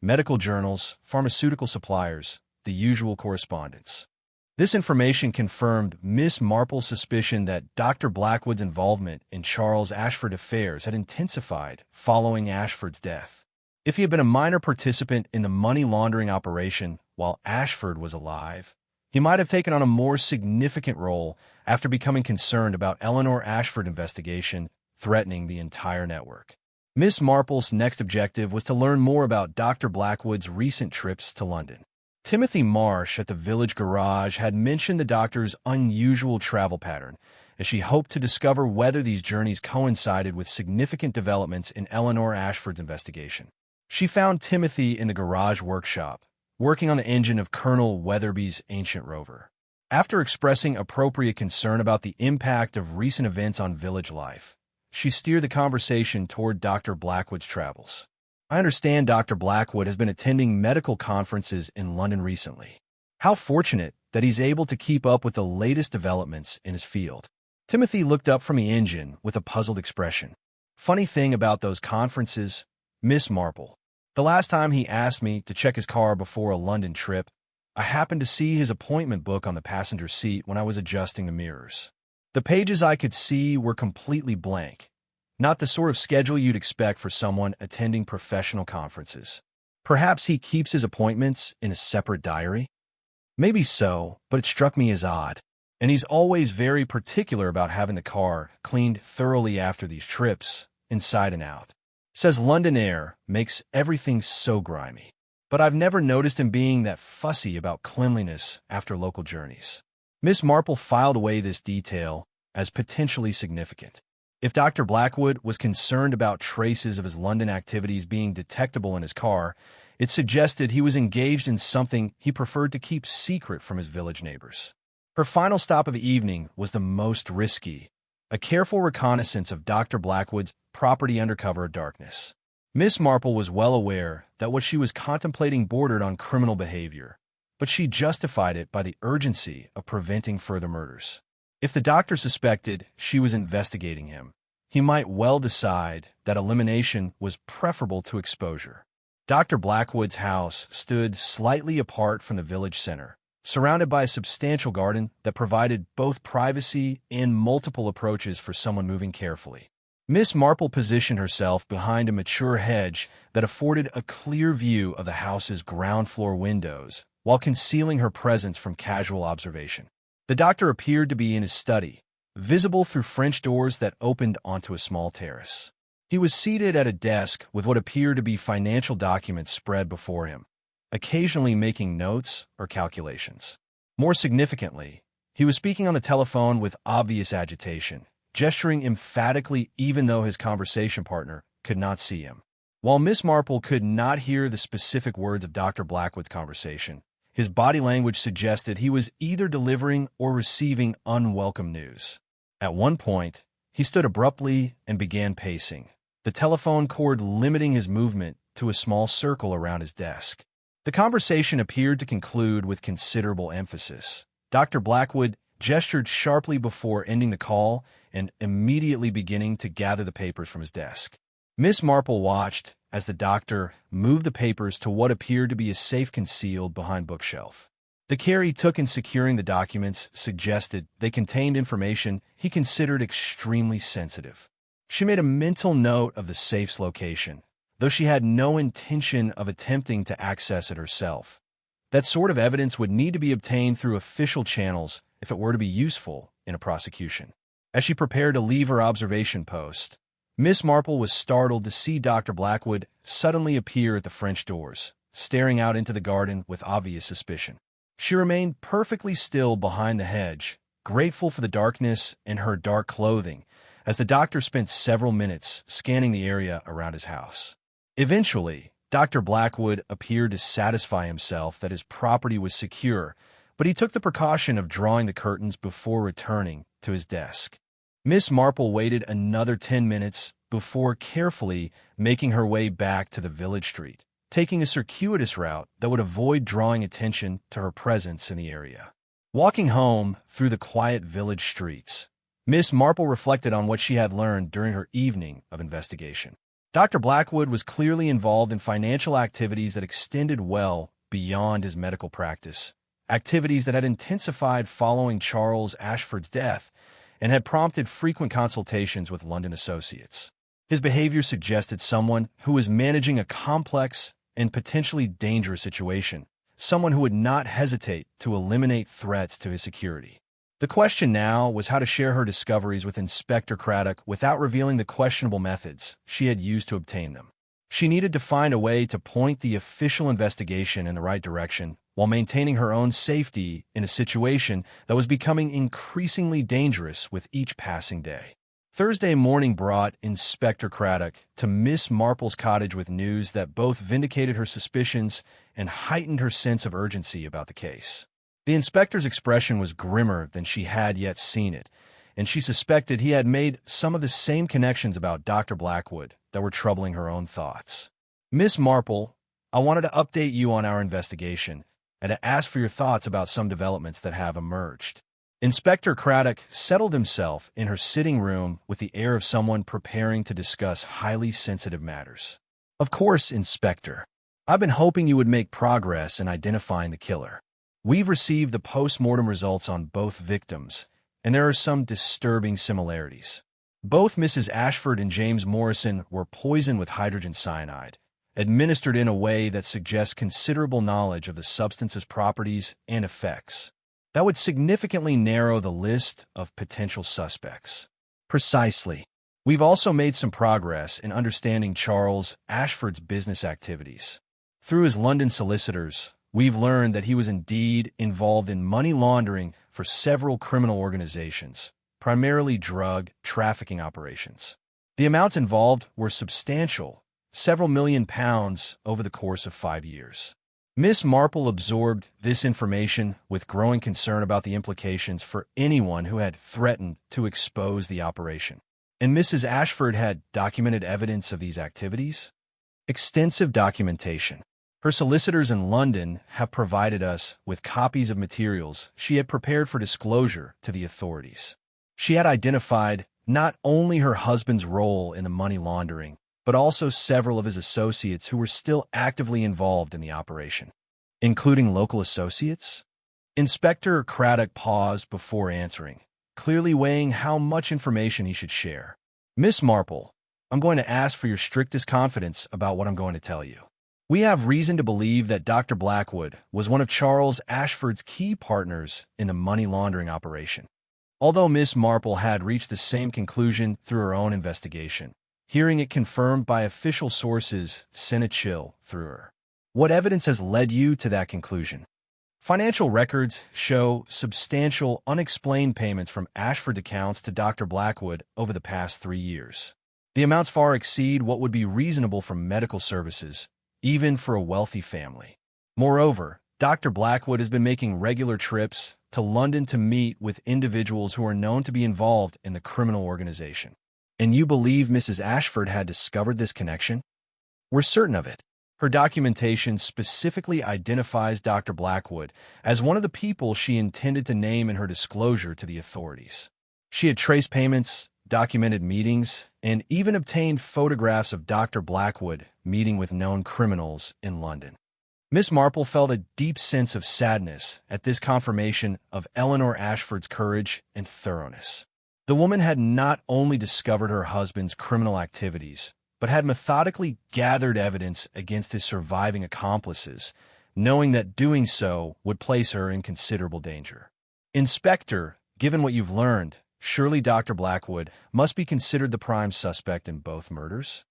medical journals, pharmaceutical suppliers, the usual correspondence." This information confirmed Miss Marple's suspicion that Dr. Blackwood's involvement in Charles Ashford's affairs had intensified following Ashford's death. If he had been a minor participant in the money laundering operation while Ashford was alive, he might have taken on a more significant role after becoming concerned about Eleanor Ashford's investigation threatening the entire network. Miss Marple's next objective was to learn more about Dr. Blackwood's recent trips to London. Timothy Marsh at the village garage had mentioned the doctor's unusual travel pattern, and she hoped to discover whether these journeys coincided with significant developments in Eleanor Ashford's investigation. She found Timothy in the garage workshop, working on the engine of Colonel Weatherby's ancient rover. After expressing appropriate concern about the impact of recent events on village life, she steered the conversation toward Dr. Blackwood's travels. "I understand Dr. Blackwood has been attending medical conferences in London recently. How fortunate that he's able to keep up with the latest developments in his field." Timothy looked up from the engine with a puzzled expression. "Funny thing about those conferences, Miss Marple. The last time he asked me to check his car before a London trip, I happened to see his appointment book on the passenger seat when I was adjusting the mirrors. The pages I could see were completely blank. Not the sort of schedule you'd expect for someone attending professional conferences. Perhaps he keeps his appointments in a separate diary? Maybe so, but it struck me as odd. And he's always very particular about having the car cleaned thoroughly after these trips, inside and out. Says London air makes everything so grimy. But I've never noticed him being that fussy about cleanliness after local journeys." Miss Marple filed away this detail as potentially significant. If Dr. Blackwood was concerned about traces of his London activities being detectable in his car, it suggested he was engaged in something he preferred to keep secret from his village neighbors. Her final stop of the evening was the most risky, a careful reconnaissance of Dr. Blackwood's property under cover of darkness. Miss Marple was well aware that what she was contemplating bordered on criminal behavior, but she justified it by the urgency of preventing further murders. If the doctor suspected she was investigating him, he might well decide that elimination was preferable to exposure. Dr. Blackwood's house stood slightly apart from the village center, surrounded by a substantial garden that provided both privacy and multiple approaches for someone moving carefully. Miss Marple positioned herself behind a mature hedge that afforded a clear view of the house's ground-floor windows, while concealing her presence from casual observation. The doctor appeared to be in his study, visible through French doors that opened onto a small terrace. He was seated at a desk with what appeared to be financial documents spread before him, occasionally making notes or calculations. More significantly, he was speaking on the telephone with obvious agitation, gesturing emphatically even though his conversation partner could not see him. While Miss Marple could not hear the specific words of Dr. Blackwood's conversation, his body language suggested he was either delivering or receiving unwelcome news. At one point, he stood abruptly and began pacing, the telephone cord limiting his movement to a small circle around his desk. The conversation appeared to conclude with considerable emphasis. Dr. Blackwood gestured sharply before ending the call and immediately beginning to gather the papers from his desk. Miss Marple watched as the doctor moved the papers to what appeared to be a safe concealed behind bookshelf. The care he took in securing the documents suggested they contained information he considered extremely sensitive. She made a mental note of the safe's location, though she had no intention of attempting to access it herself. That sort of evidence would need to be obtained through official channels if it were to be useful in a prosecution. As she prepared to leave her observation post, Miss Marple was startled to see Dr. Blackwood suddenly appear at the French doors, staring out into the garden with obvious suspicion. She remained perfectly still behind the hedge, grateful for the darkness and her dark clothing, as the doctor spent several minutes scanning the area around his house. Eventually, Dr. Blackwood appeared to satisfy himself that his property was secure, but he took the precaution of drawing the curtains before returning to his desk. Miss Marple waited another 10 minutes before carefully making her way back to the village street, taking a circuitous route that would avoid drawing attention to her presence in the area. Walking home through the quiet village streets, Miss Marple reflected on what she had learned during her evening of investigation. Dr. Blackwood was clearly involved in financial activities that extended well beyond his medical practice, activities that had intensified following Charles Ashford's death and had prompted frequent consultations with London associates. His behavior suggested someone who was managing a complex and potentially dangerous situation, someone who would not hesitate to eliminate threats to his security. The question now was how to share her discoveries with Inspector Craddock without revealing the questionable methods she had used to obtain them. She needed to find a way to point the official investigation in the right direction while maintaining her own safety in a situation that was becoming increasingly dangerous with each passing day. Thursday morning brought Inspector Craddock to Miss Marple's cottage with news that both vindicated her suspicions and heightened her sense of urgency about the case. The inspector's expression was grimmer than she had yet seen it, and she suspected he had made some of the same connections about Dr. Blackwood that were troubling her own thoughts. Miss Marple, I wanted to update you on our investigation and to ask for your thoughts about some developments that have emerged. Inspector Craddock settled himself in her sitting room with the air of someone preparing to discuss highly sensitive matters. Of course, Inspector. I've been hoping you would make progress in identifying the killer. We've received the post-mortem results on both victims, and there are some disturbing similarities. Both Mrs. Ashford and James Morrison were poisoned with hydrogen cyanide, administered in a way that suggests considerable knowledge of the substance's properties and effects. That would significantly narrow the list of potential suspects. Precisely. We've also made some progress in understanding Charles Ashford's business activities. Through his London solicitors, we've learned that he was indeed involved in money laundering for several criminal organizations, primarily drug trafficking operations. The amounts involved were substantial, several £1 million over the course of 5 years. Miss Marple absorbed this information with growing concern about the implications for anyone who had threatened to expose the operation. And Mrs. Ashford had documented evidence of these activities? Extensive documentation. Her solicitors in London have provided us with copies of materials she had prepared for disclosure to the authorities. She had identified not only her husband's role in the money laundering, but also several of his associates who were still actively involved in the operation. Including local associates? Inspector Craddock paused before answering, clearly weighing how much information he should share. Miss Marple, I'm going to ask for your strictest confidence about what I'm going to tell you. We have reason to believe that Dr. Blackwood was one of Charles Ashford's key partners in the money laundering operation. Although Miss Marple had reached the same conclusion through her own investigation, hearing it confirmed by official sources sent a chill through her. What evidence has led you to that conclusion? Financial records show substantial unexplained payments from Ashford accounts to Dr. Blackwood over the past 3 years. The amounts far exceed what would be reasonable for medical services, even for a wealthy family. Moreover, Dr. Blackwood has been making regular trips to London to meet with individuals who are known to be involved in the criminal organization. And you believe Mrs. Ashford had discovered this connection? We're certain of it. Her documentation specifically identifies Dr. Blackwood as one of the people she intended to name in her disclosure to the authorities. She had traced payments, documented meetings, and even obtained photographs of Dr. Blackwood meeting with known criminals in London. Miss Marple felt a deep sense of sadness at this confirmation of Eleanor Ashford's courage and thoroughness. The woman had not only discovered her husband's criminal activities, but had methodically gathered evidence against his surviving accomplices, knowing that doing so would place her in considerable danger. Inspector, given what you've learned, surely Dr. Blackwood must be considered the prime suspect in both murders?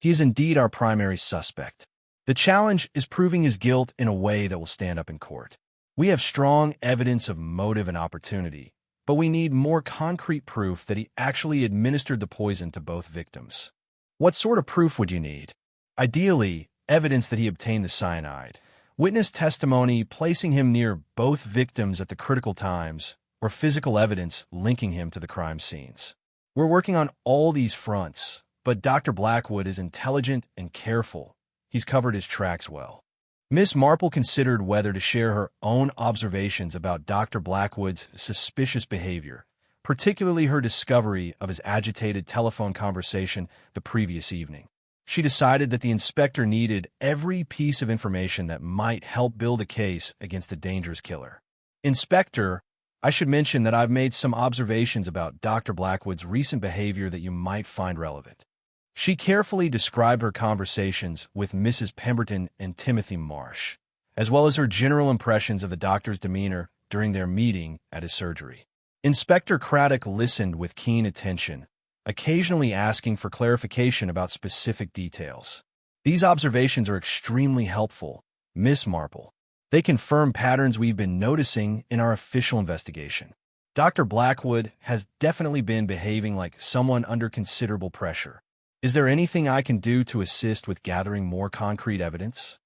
He is indeed our primary suspect. The challenge is proving his guilt in a way that will stand up in court. We have strong evidence of motive and opportunity, but we need more concrete proof that he actually administered the poison to both victims. What sort of proof would you need? Ideally, evidence that he obtained the cyanide, witness testimony placing him near both victims at the critical times, or physical evidence linking him to the crime scenes. We're working on all these fronts, but Dr. Blackwood is intelligent and careful. He's covered his tracks well. Miss Marple considered whether to share her own observations about Dr. Blackwood's suspicious behavior, particularly her discovery of his agitated telephone conversation the previous evening. She decided that the inspector needed every piece of information that might help build a case against the dangerous killer. Inspector, I should mention that I've made some observations about Dr. Blackwood's recent behavior that you might find relevant. She carefully described her conversations with Mrs. Pemberton and Timothy Marsh, as well as her general impressions of the doctor's demeanor during their meeting at his surgery. Inspector Craddock listened with keen attention, occasionally asking for clarification about specific details. These observations are extremely helpful, Miss Marple. They confirm patterns we've been noticing in our official investigation. Dr. Blackwood has definitely been behaving like someone under considerable pressure. Is there anything I can do to assist with gathering more concrete evidence?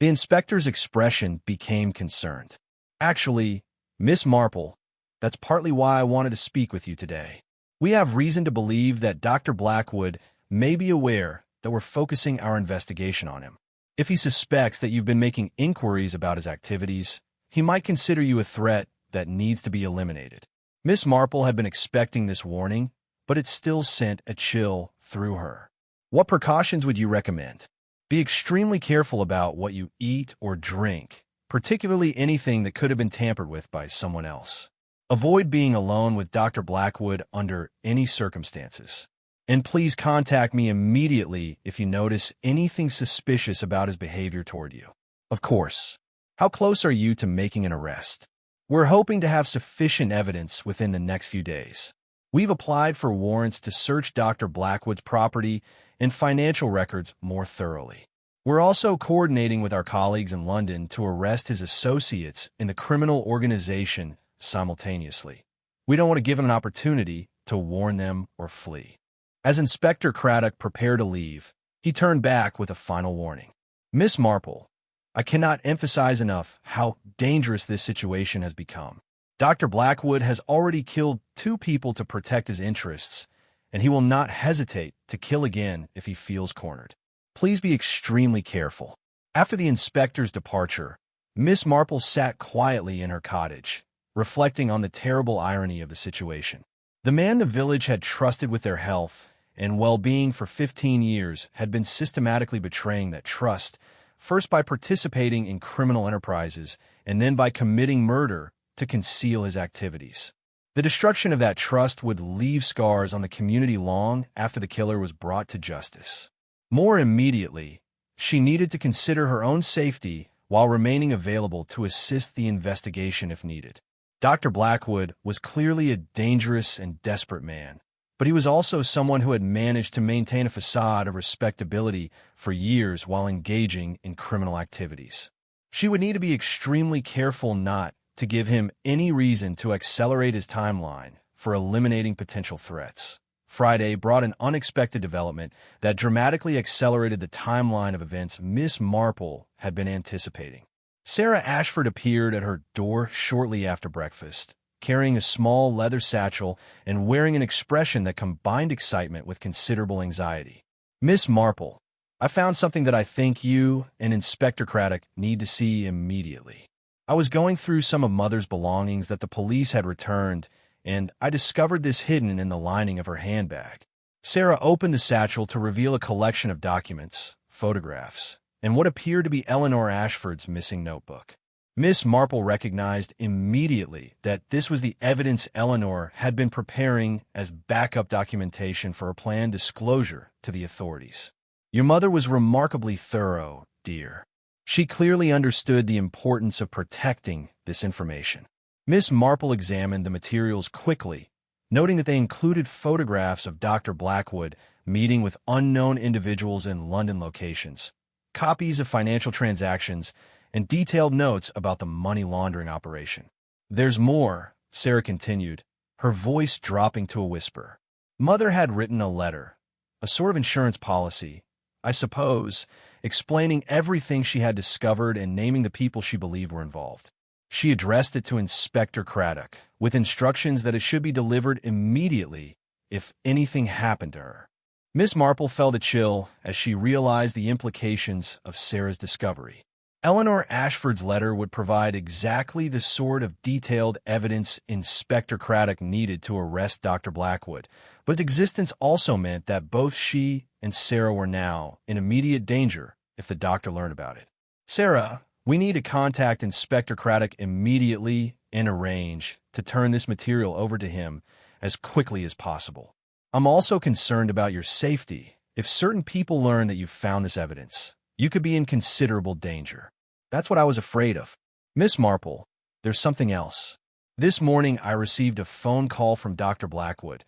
The inspector's expression became concerned. Actually, Miss Marple, that's partly why I wanted to speak with you today. We have reason to believe that Dr. Blackwood may be aware that we're focusing our investigation on him. If he suspects that you've been making inquiries about his activities, he might consider you a threat that needs to be eliminated. Miss Marple had been expecting this warning, but it still sent a chill through her. What precautions would you recommend? Be extremely careful about what you eat or drink, particularly anything that could have been tampered with by someone else. Avoid being alone with Dr. Blackwood under any circumstances. And please contact me immediately if you notice anything suspicious about his behavior toward you. Of course. How close are you to making an arrest? We're hoping to have sufficient evidence within the next few days. We've applied for warrants to search Dr. Blackwood's property and financial records more thoroughly. We're also coordinating with our colleagues in London to arrest his associates in the criminal organization simultaneously. We don't want to give him an opportunity to warn them or flee. As Inspector Craddock prepared to leave, he turned back with a final warning. Miss Marple, I cannot emphasize enough how dangerous this situation has become. Dr. Blackwood has already killed 2 people to protect his interests, and he will not hesitate to kill again if he feels cornered. Please be extremely careful. After the inspector's departure, Miss Marple sat quietly in her cottage, reflecting on the terrible irony of the situation. The man the village had trusted with their health and well-being for 15 years had been systematically betraying that trust, first by participating in criminal enterprises and then by committing murder to conceal his activities. The destruction of that trust would leave scars on the community long after the killer was brought to justice. More immediately, she needed to consider her own safety while remaining available to assist the investigation if needed. Dr. Blackwood was clearly a dangerous and desperate man, but he was also someone who had managed to maintain a facade of respectability for years while engaging in criminal activities. She would need to be extremely careful not to give him any reason to accelerate his timeline for eliminating potential threats. Friday brought an unexpected development that dramatically accelerated the timeline of events Miss Marple had been anticipating. Sarah Ashford appeared at her door shortly after breakfast, carrying a small leather satchel and wearing an expression that combined excitement with considerable anxiety. Miss Marple, I found something that I think you and Inspector Craddock need to see immediately. I was going through some of Mother's belongings that the police had returned, and I discovered this hidden in the lining of her handbag. Sarah opened the satchel to reveal a collection of documents, photographs, and what appeared to be Eleanor Ashford's missing notebook. Miss Marple recognized immediately that this was the evidence Eleanor had been preparing as backup documentation for a planned disclosure to the authorities. Your mother was remarkably thorough, dear. She clearly understood the importance of protecting this information. Miss Marple examined the materials quickly, noting that they included photographs of Dr. Blackwood meeting with unknown individuals in London locations, copies of financial transactions, and detailed notes about the money laundering operation. There's more, Sarah continued, her voice dropping to a whisper. Mother had written a letter, a sort of insurance policy, I suppose, explaining everything she had discovered and naming the people she believed were involved. She addressed it to Inspector Craddock, with instructions that it should be delivered immediately if anything happened to her. Miss Marple felt a chill as she realized the implications of Sarah's discovery. Eleanor Ashford's letter would provide exactly the sort of detailed evidence Inspector Craddock needed to arrest Dr. Blackwood, but its existence also meant that both she and Sarah were now in immediate danger if the doctor learned about it. Sarah, we need to contact Inspector Craddock immediately and arrange to turn this material over to him as quickly as possible. I'm also concerned about your safety. If certain people learn that you've found this evidence, you could be in considerable danger. That's what I was afraid of. Miss Marple, there's something else. This morning I received a phone call from Dr. Blackwood,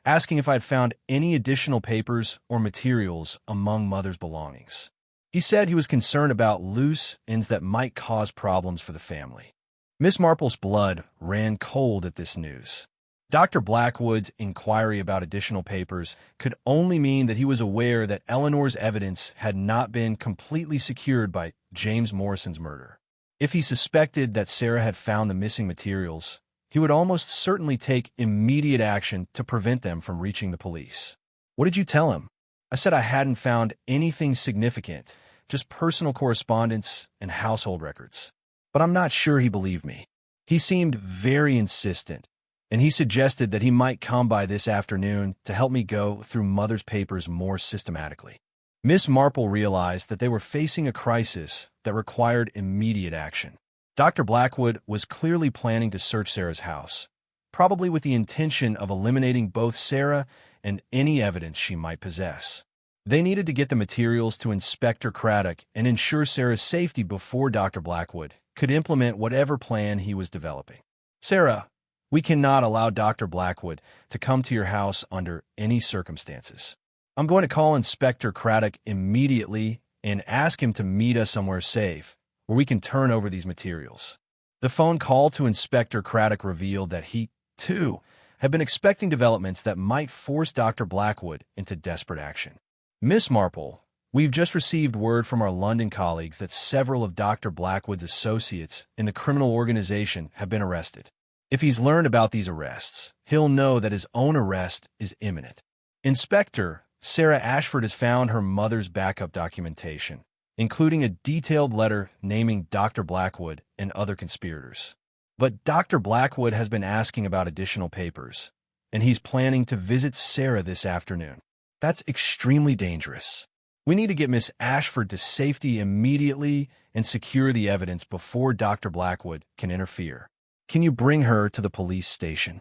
asking if I'd found any additional papers or materials among Mother's belongings. He said he was concerned about loose ends that might cause problems for the family. Miss Marple's blood ran cold at this news. Dr. Blackwood's inquiry about additional papers could only mean that he was aware that Eleanor's evidence had not been completely secured by James Morrison's murder. If he suspected that Sarah had found the missing materials, he would almost certainly take immediate action to prevent them from reaching the police. What did you tell him? I said I hadn't found anything significant, just personal correspondence and household records. But I'm not sure he believed me. He seemed very insistent, and he suggested that he might come by this afternoon to help me go through Mother's papers more systematically. Miss Marple realized that they were facing a crisis that required immediate action. Dr. Blackwood was clearly planning to search Sarah's house, probably with the intention of eliminating both Sarah and any evidence she might possess. They needed to get the materials to Inspector Craddock and ensure Sarah's safety before Dr. Blackwood could implement whatever plan he was developing. Sarah, we cannot allow Dr. Blackwood to come to your house under any circumstances. I'm going to call Inspector Craddock immediately and ask him to meet us somewhere safe, where we can turn over these materials. The phone call to Inspector Craddock revealed that he, too, had been expecting developments that might force Dr. Blackwood into desperate action. Miss Marple, we've just received word from our London colleagues that several of Dr. Blackwood's associates in the criminal organization have been arrested. If he's learned about these arrests, he'll know that his own arrest is imminent. Inspector, Sarah Ashford has found her mother's backup documentation, including a detailed letter naming Dr. Blackwood and other conspirators. But Dr. Blackwood has been asking about additional papers, and he's planning to visit Sarah this afternoon. That's extremely dangerous. We need to get Miss Ashford to safety immediately and secure the evidence before Dr. Blackwood can interfere. Can you bring her to the police station?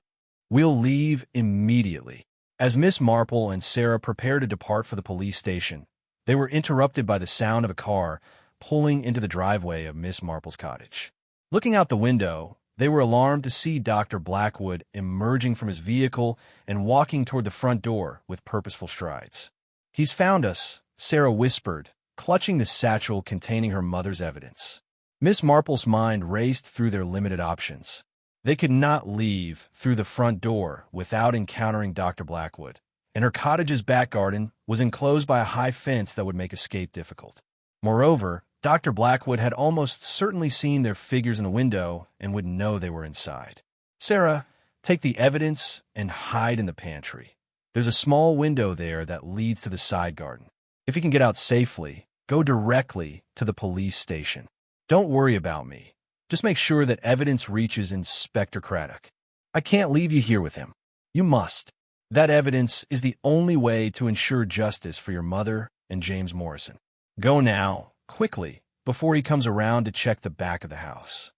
We'll leave immediately. As Miss Marple and Sarah prepared to depart for the police station, they were interrupted by the sound of a car pulling into the driveway of Miss Marple's cottage. Looking out the window, they were alarmed to see Dr. Blackwood emerging from his vehicle and walking toward the front door with purposeful strides. He's found us, Sarah whispered, clutching the satchel containing her mother's evidence. Miss Marple's mind raced through their limited options. They could not leave through the front door without encountering Dr. Blackwood, and her cottage's back garden was enclosed by a high fence that would make escape difficult. Moreover, Dr. Blackwood had almost certainly seen their figures in the window and would know they were inside. Sarah, take the evidence and hide in the pantry. There's a small window there that leads to the side garden. If you can get out safely, go directly to the police station. Don't worry about me. Just make sure that evidence reaches Inspector Craddock. I can't leave you here with him. You must. That evidence is the only way to ensure justice for your mother and James Morrison. Go now, quickly, before he comes around to check the back of the house."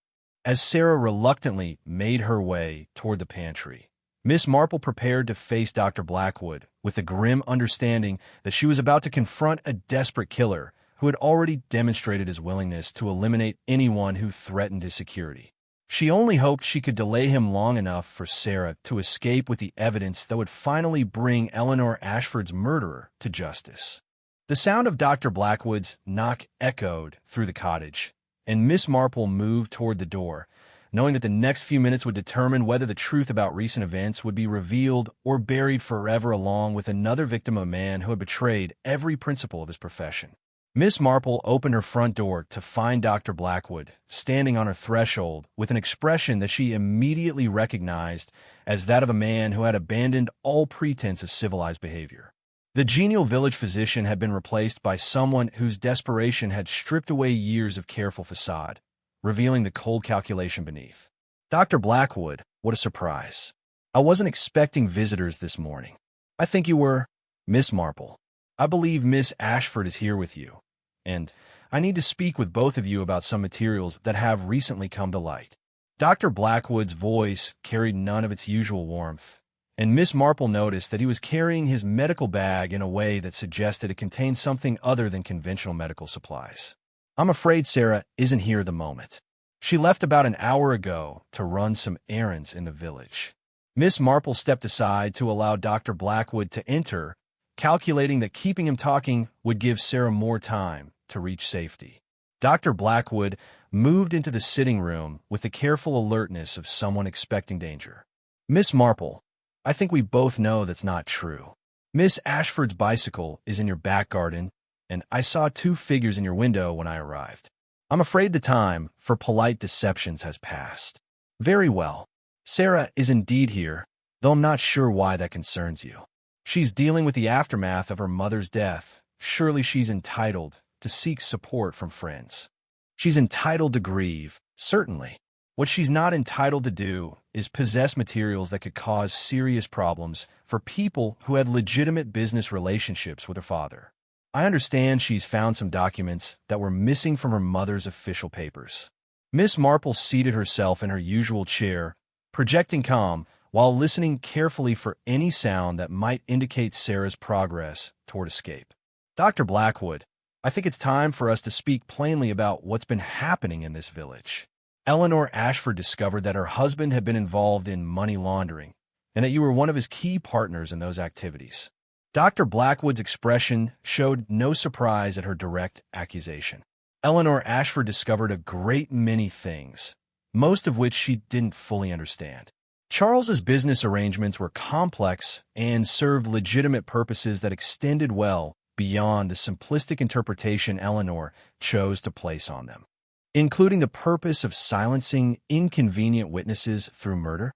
As Sarah reluctantly made her way toward the pantry, Miss Marple prepared to face Dr. Blackwood with the grim understanding that she was about to confront a desperate killer who had already demonstrated his willingness to eliminate anyone who threatened his security. She only hoped she could delay him long enough for Sarah to escape with the evidence that would finally bring Eleanor Ashford's murderer to justice. The sound of Dr. Blackwood's knock echoed through the cottage, and Miss Marple moved toward the door, knowing that the next few minutes would determine whether the truth about recent events would be revealed or buried forever along with another victim of a man who had betrayed every principle of his profession. Miss Marple opened her front door to find Dr. Blackwood standing on her threshold with an expression that she immediately recognized as that of a man who had abandoned all pretense of civilized behavior. The genial village physician had been replaced by someone whose desperation had stripped away years of careful facade, revealing the cold calculation beneath. "Dr. Blackwood, what a surprise. I wasn't expecting visitors this morning." "I think you were, Miss Marple. I believe Miss Ashford is here with you, and I need to speak with both of you about some materials that have recently come to light." Dr. Blackwood's voice carried none of its usual warmth, and Miss Marple noticed that he was carrying his medical bag in a way that suggested it contained something other than conventional medical supplies. "I'm afraid Sarah isn't here at the moment. She left about an hour ago to run some errands in the village." Miss Marple stepped aside to allow Dr. Blackwood to enter, calculating that keeping him talking would give Sarah more time to reach safety. Dr. Blackwood moved into the sitting room with the careful alertness of someone expecting danger. "Miss Marple, I think we both know that's not true. Miss Ashford's bicycle is in your back garden, and I saw two figures in your window when I arrived. I'm afraid the time for polite deceptions has passed." "Very well. Sarah is indeed here, though I'm not sure why that concerns you. She's dealing with the aftermath of her mother's death. Surely she's entitled to seek support from friends." "She's entitled to grieve, certainly. What she's not entitled to do is possess materials that could cause serious problems for people who had legitimate business relationships with her father. I understand she's found some documents that were missing from her mother's official papers." Miss Marple seated herself in her usual chair, projecting calm while listening carefully for any sound that might indicate Sarah's progress toward escape. "Dr. Blackwood, I think it's time for us to speak plainly about what's been happening in this village. Eleanor Ashford discovered that her husband had been involved in money laundering, and that you were one of his key partners in those activities." Dr. Blackwood's expression showed no surprise at her direct accusation. "Eleanor Ashford discovered a great many things, most of which she didn't fully understand. Charles's business arrangements were complex and served legitimate purposes that extended well beyond the simplistic interpretation Eleanor chose to place on them, including the purpose of silencing inconvenient witnesses through murder.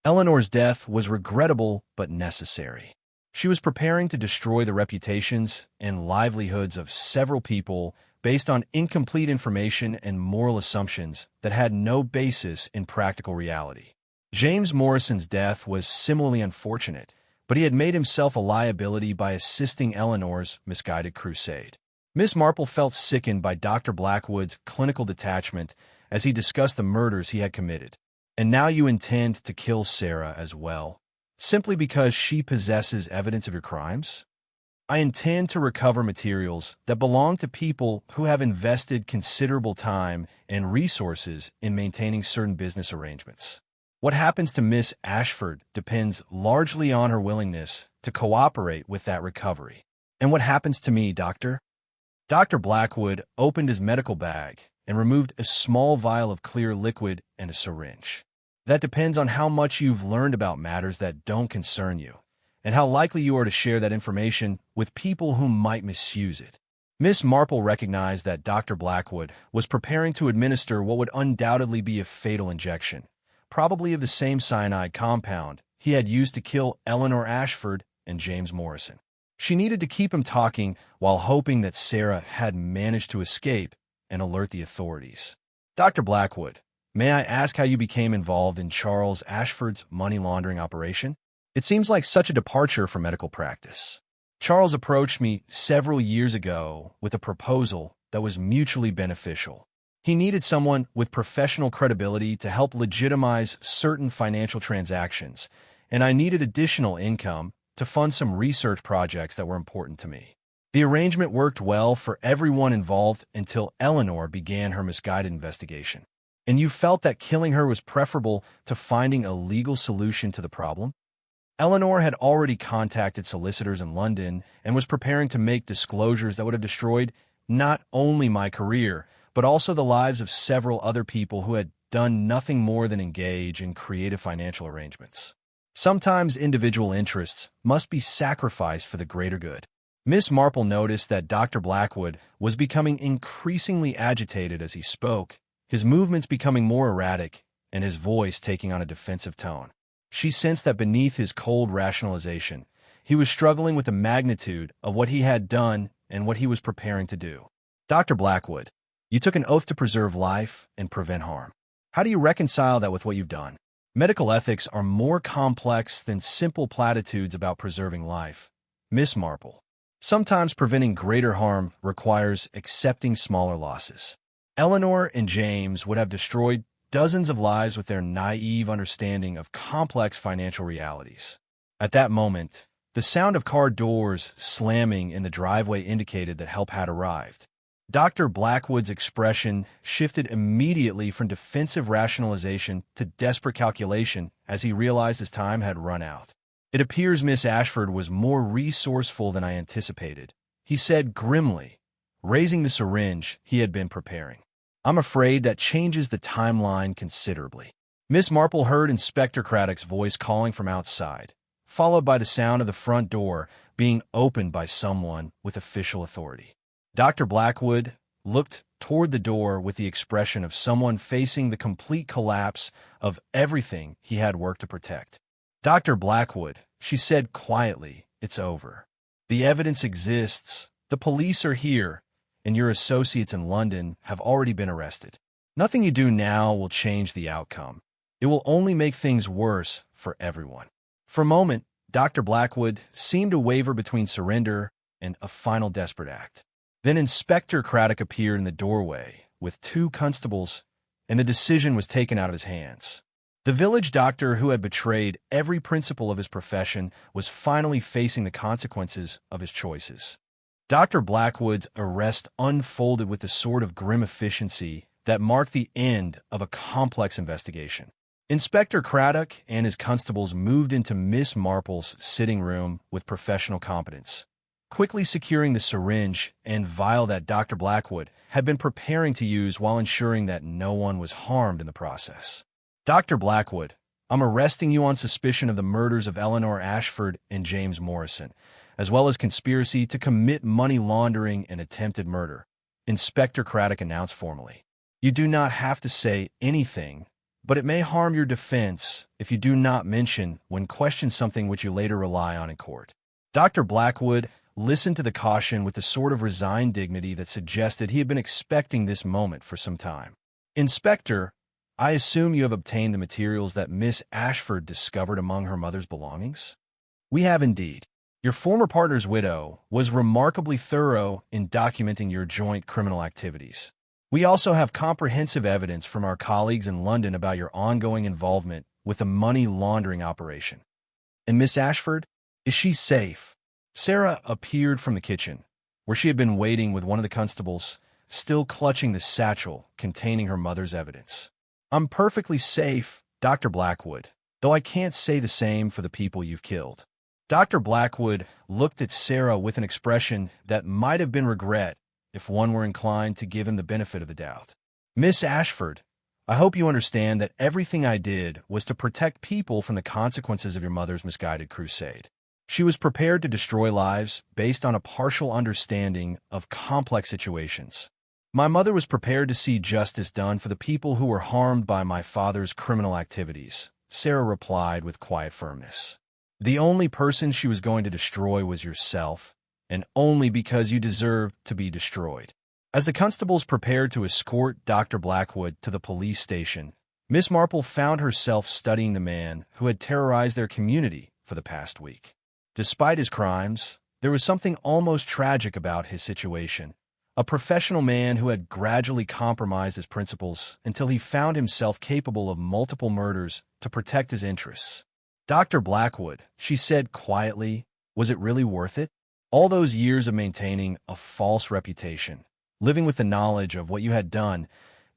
Eleanor's death was regrettable but necessary. She was preparing to destroy the reputations and livelihoods of several people based on incomplete information and moral assumptions that had no basis in practical reality. James Morrison's death was similarly unfortunate, but he had made himself a liability by assisting Eleanor's misguided crusade." Miss Marple felt sickened by Dr. Blackwood's clinical detachment as he discussed the murders he had committed. "And now you intend to kill Sarah as well, simply because she possesses evidence of your crimes?" "I intend to recover materials that belong to people who have invested considerable time and resources in maintaining certain business arrangements. What happens to Miss Ashford depends largely on her willingness to cooperate with that recovery." "And what happens to me, Doctor?" Dr. Blackwood opened his medical bag and removed a small vial of clear liquid and a syringe. "That depends on how much you've learned about matters that don't concern you, and how likely you are to share that information with people who might misuse it." Miss Marple recognized that Dr. Blackwood was preparing to administer what would undoubtedly be a fatal injection, probably of the same cyanide compound he had used to kill Eleanor Ashford and James Morrison. She needed to keep him talking while hoping that Sarah had managed to escape and alert the authorities. Dr. Blackwood, may I ask how you became involved in Charles Ashford's money laundering operation? It seems like such a departure from medical practice. Charles approached me several years ago with a proposal that was mutually beneficial. He needed someone with professional credibility to help legitimize certain financial transactions, and I needed additional income to fund some research projects that were important to me. The arrangement worked well for everyone involved until Eleanor began her misguided investigation. And you felt that killing her was preferable to finding a legal solution to the problem? Eleanor had already contacted solicitors in London and was preparing to make disclosures that would have destroyed not only my career, but also the lives of several other people who had done nothing more than engage in creative financial arrangements. Sometimes individual interests must be sacrificed for the greater good. Miss Marple noticed that Dr. Blackwood was becoming increasingly agitated as he spoke, his movements becoming more erratic and his voice taking on a defensive tone. She sensed that beneath his cold rationalization, he was struggling with the magnitude of what he had done and what he was preparing to do. Dr. Blackwood, you took an oath to preserve life and prevent harm. How do you reconcile that with what you've done? Medical ethics are more complex than simple platitudes about preserving life. Miss Marple, sometimes preventing greater harm requires accepting smaller losses. Eleanor and James would have destroyed dozens of lives with their naive understanding of complex financial realities. At that moment, the sound of car doors slamming in the driveway indicated that help had arrived. Dr. Blackwood's expression shifted immediately from defensive rationalization to desperate calculation as he realized his time had run out. It appears Miss Ashford was more resourceful than I anticipated, he said grimly, raising the syringe he had been preparing. I'm afraid that changes the timeline considerably. Miss Marple heard Inspector Craddock's voice calling from outside, followed by the sound of the front door being opened by someone with official authority. Dr. Blackwood looked toward the door with the expression of someone facing the complete collapse of everything he had worked to protect. Dr. Blackwood, she said quietly, it's over. The evidence exists, the police are here, and your associates in London have already been arrested. Nothing you do now will change the outcome. It will only make things worse for everyone. For a moment, Dr. Blackwood seemed to waver between surrender and a final desperate act. Then Inspector Craddock appeared in the doorway with 2 constables, and the decision was taken out of his hands. The village doctor who had betrayed every principle of his profession was finally facing the consequences of his choices. Dr. Blackwood's arrest unfolded with the sort of grim efficiency that marked the end of a complex investigation. Inspector Craddock and his constables moved into Miss Marple's sitting room with professional competence, quickly securing the syringe and vial that Dr. Blackwood had been preparing to use while ensuring that no one was harmed in the process. Dr. Blackwood, I'm arresting you on suspicion of the murders of Eleanor Ashford and James Morrison, as well as conspiracy to commit money laundering and attempted murder, Inspector Craddock announced formally. You do not have to say anything, but it may harm your defense if you do not mention when questioned something which you later rely on in court. Dr. Blackwood listened to the caution with the sort of resigned dignity that suggested he had been expecting this moment for some time. Inspector, I assume you have obtained the materials that Miss Ashford discovered among her mother's belongings? We have indeed. Your former partner's widow was remarkably thorough in documenting your joint criminal activities. We also have comprehensive evidence from our colleagues in London about your ongoing involvement with the money laundering operation. And Miss Ashford, is she safe? Sarah appeared from the kitchen, where she had been waiting with one of the constables, still clutching the satchel containing her mother's evidence. I'm perfectly safe, Dr. Blackwood, though I can't say the same for the people you've killed. Dr. Blackwood looked at Sarah with an expression that might have been regret if one were inclined to give him the benefit of the doubt. Miss Ashford, I hope you understand that everything I did was to protect people from the consequences of your mother's misguided crusade. She was prepared to destroy lives based on a partial understanding of complex situations. My mother was prepared to see justice done for the people who were harmed by my father's criminal activities, Sarah replied with quiet firmness. The only person she was going to destroy was yourself, and only because you deserved to be destroyed. As the constables prepared to escort Dr. Blackwood to the police station, Miss Marple found herself studying the man who had terrorized their community for the past week. Despite his crimes, there was something almost tragic about his situation. A professional man who had gradually compromised his principles until he found himself capable of multiple murders to protect his interests. Dr. Blackwood, she said quietly, was it really worth it? All those years of maintaining a false reputation, living with the knowledge of what you had done,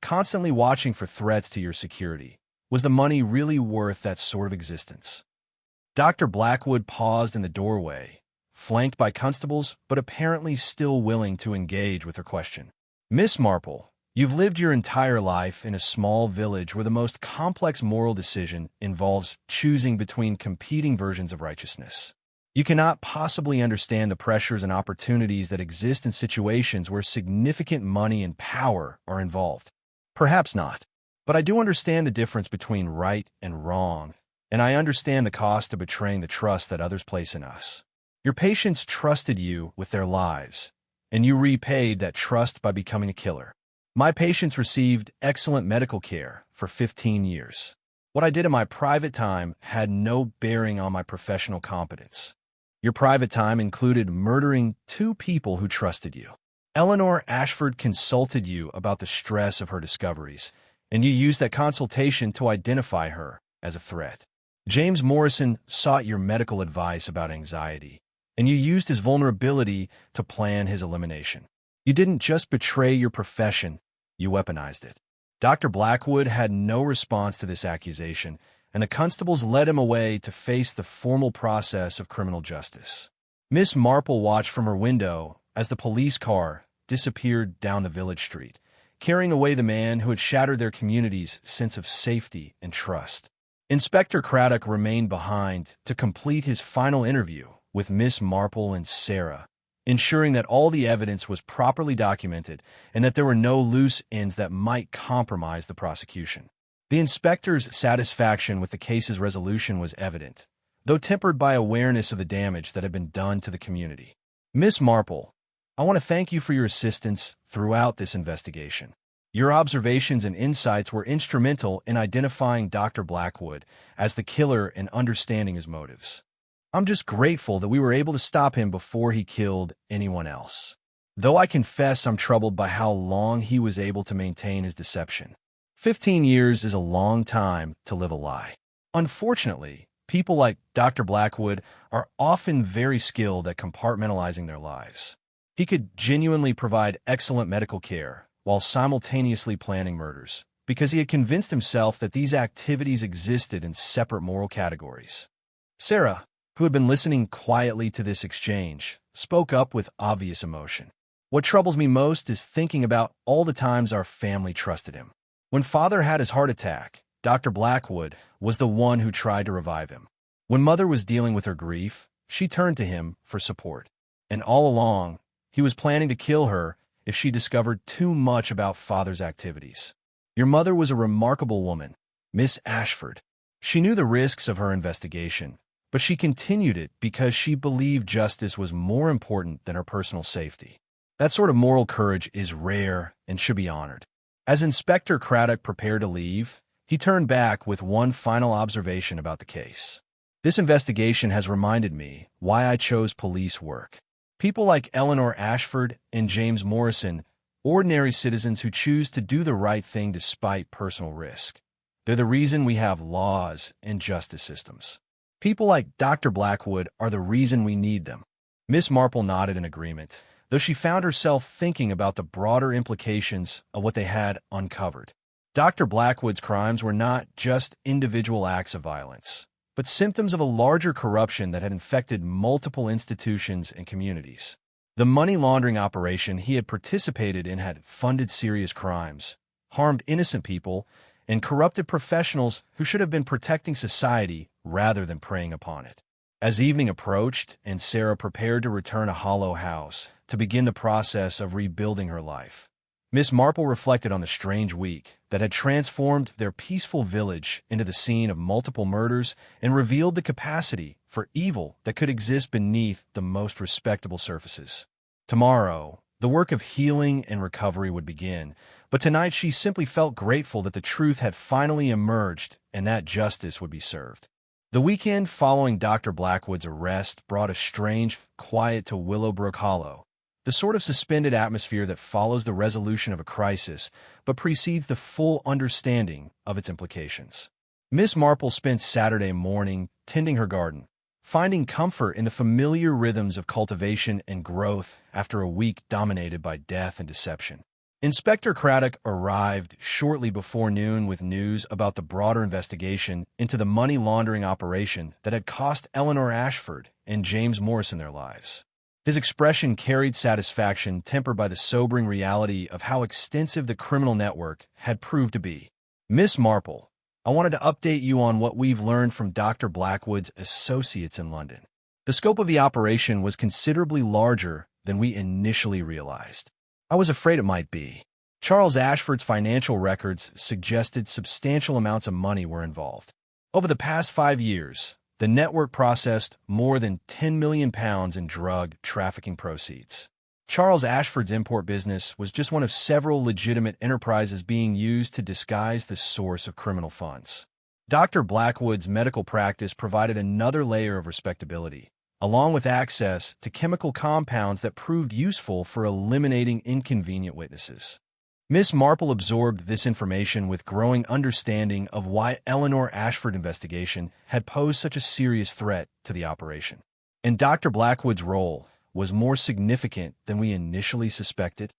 constantly watching for threats to your security, was the money really worth that sort of existence? Dr. Blackwood paused in the doorway, flanked by constables, but apparently still willing to engage with her question. Miss Marple, you've lived your entire life in a small village where the most complex moral decision involves choosing between competing versions of righteousness. You cannot possibly understand the pressures and opportunities that exist in situations where significant money and power are involved. Perhaps not. But I do understand the difference between right and wrong, and I understand the cost of betraying the trust that others place in us. Your patients trusted you with their lives, and you repaid that trust by becoming a killer. My patients received excellent medical care for 15 years. What I did in my private time had no bearing on my professional competence. Your private time included murdering 2 people who trusted you. Eleanor Ashford consulted you about the stress of her discoveries, and you used that consultation to identify her as a threat. James Morrison sought your medical advice about anxiety, and you used his vulnerability to plan his elimination. You didn't just betray your profession, you weaponized it. Dr. Blackwood had no response to this accusation, and the constables led him away to face the formal process of criminal justice. Miss Marple watched from her window as the police car disappeared down the village street, carrying away the man who had shattered their community's sense of safety and trust. Inspector Craddock remained behind to complete his final interview with Miss Marple and Sarah, ensuring that all the evidence was properly documented and that there were no loose ends that might compromise the prosecution. The inspector's satisfaction with the case's resolution was evident, though tempered by awareness of the damage that had been done to the community. Miss Marple, I want to thank you for your assistance throughout this investigation. Your observations and insights were instrumental in identifying Dr. Blackwood as the killer and understanding his motives. I'm just grateful that we were able to stop him before he killed anyone else. Though I confess I'm troubled by how long he was able to maintain his deception. 15 years is a long time to live a lie. Unfortunately, people like Dr. Blackwood are often very skilled at compartmentalizing their lives. He could genuinely provide excellent medical care while simultaneously planning murders, because he had convinced himself that these activities existed in separate moral categories. Sarah, who had been listening quietly to this exchange, spoke up with obvious emotion. What troubles me most is thinking about all the times our family trusted him. When Father had his heart attack, Dr. Blackwood was the one who tried to revive him. When Mother was dealing with her grief, she turned to him for support. And all along, he was planning to kill her if she discovered too much about Father's activities. Your mother was a remarkable woman, Miss Ashford. She knew the risks of her investigation, but she continued it because she believed justice was more important than her personal safety. That sort of moral courage is rare and should be honored. As Inspector Craddock prepared to leave, he turned back with one final observation about the case. This investigation has reminded me why I chose police work. People like Eleanor Ashford and James Morrison, ordinary citizens who choose to do the right thing despite personal risk. They're the reason we have laws and justice systems. People like Dr. Blackwood are the reason we need them. Miss Marple nodded in agreement, though she found herself thinking about the broader implications of what they had uncovered. Dr. Blackwood's crimes were not just individual acts of violence, but symptoms of a larger corruption that had infected multiple institutions and communities. The money laundering operation he had participated in had funded serious crimes, harmed innocent people, and corrupted professionals who should have been protecting society rather than preying upon it. As evening approached and Sarah prepared to return to Hollow House to begin the process of rebuilding her life, Miss Marple reflected on the strange week that had transformed their peaceful village into the scene of multiple murders and revealed the capacity for evil that could exist beneath the most respectable surfaces. Tomorrow, the work of healing and recovery would begin, but tonight she simply felt grateful that the truth had finally emerged and that justice would be served. The weekend following Dr. Blackwood's arrest brought a strange quiet to Willowbrook Hollow, the sort of suspended atmosphere that follows the resolution of a crisis but precedes the full understanding of its implications. Miss Marple spent Saturday morning tending her garden, finding comfort in the familiar rhythms of cultivation and growth after a week dominated by death and deception. Inspector Craddock arrived shortly before noon with news about the broader investigation into the money laundering operation that had cost Eleanor Ashford and James Morrison their lives. His expression carried satisfaction tempered by the sobering reality of how extensive the criminal network had proved to be. Miss Marple, I wanted to update you on what we've learned from Dr. Blackwood's associates in London. The scope of the operation was considerably larger than we initially realized. I was afraid it might be. Charles Ashford's financial records suggested substantial amounts of money were involved. Over the past 5 years, the network processed more than £10 million in drug trafficking proceeds. Charles Ashford's import business was just one of several legitimate enterprises being used to disguise the source of criminal funds. Dr. Blackwood's medical practice provided another layer of respectability, along with access to chemical compounds that proved useful for eliminating inconvenient witnesses. Miss Marple absorbed this information with growing understanding of why Eleanor Ashford investigation had posed such a serious threat to the operation. And Dr. Blackwood's role was more significant than we initially suspected.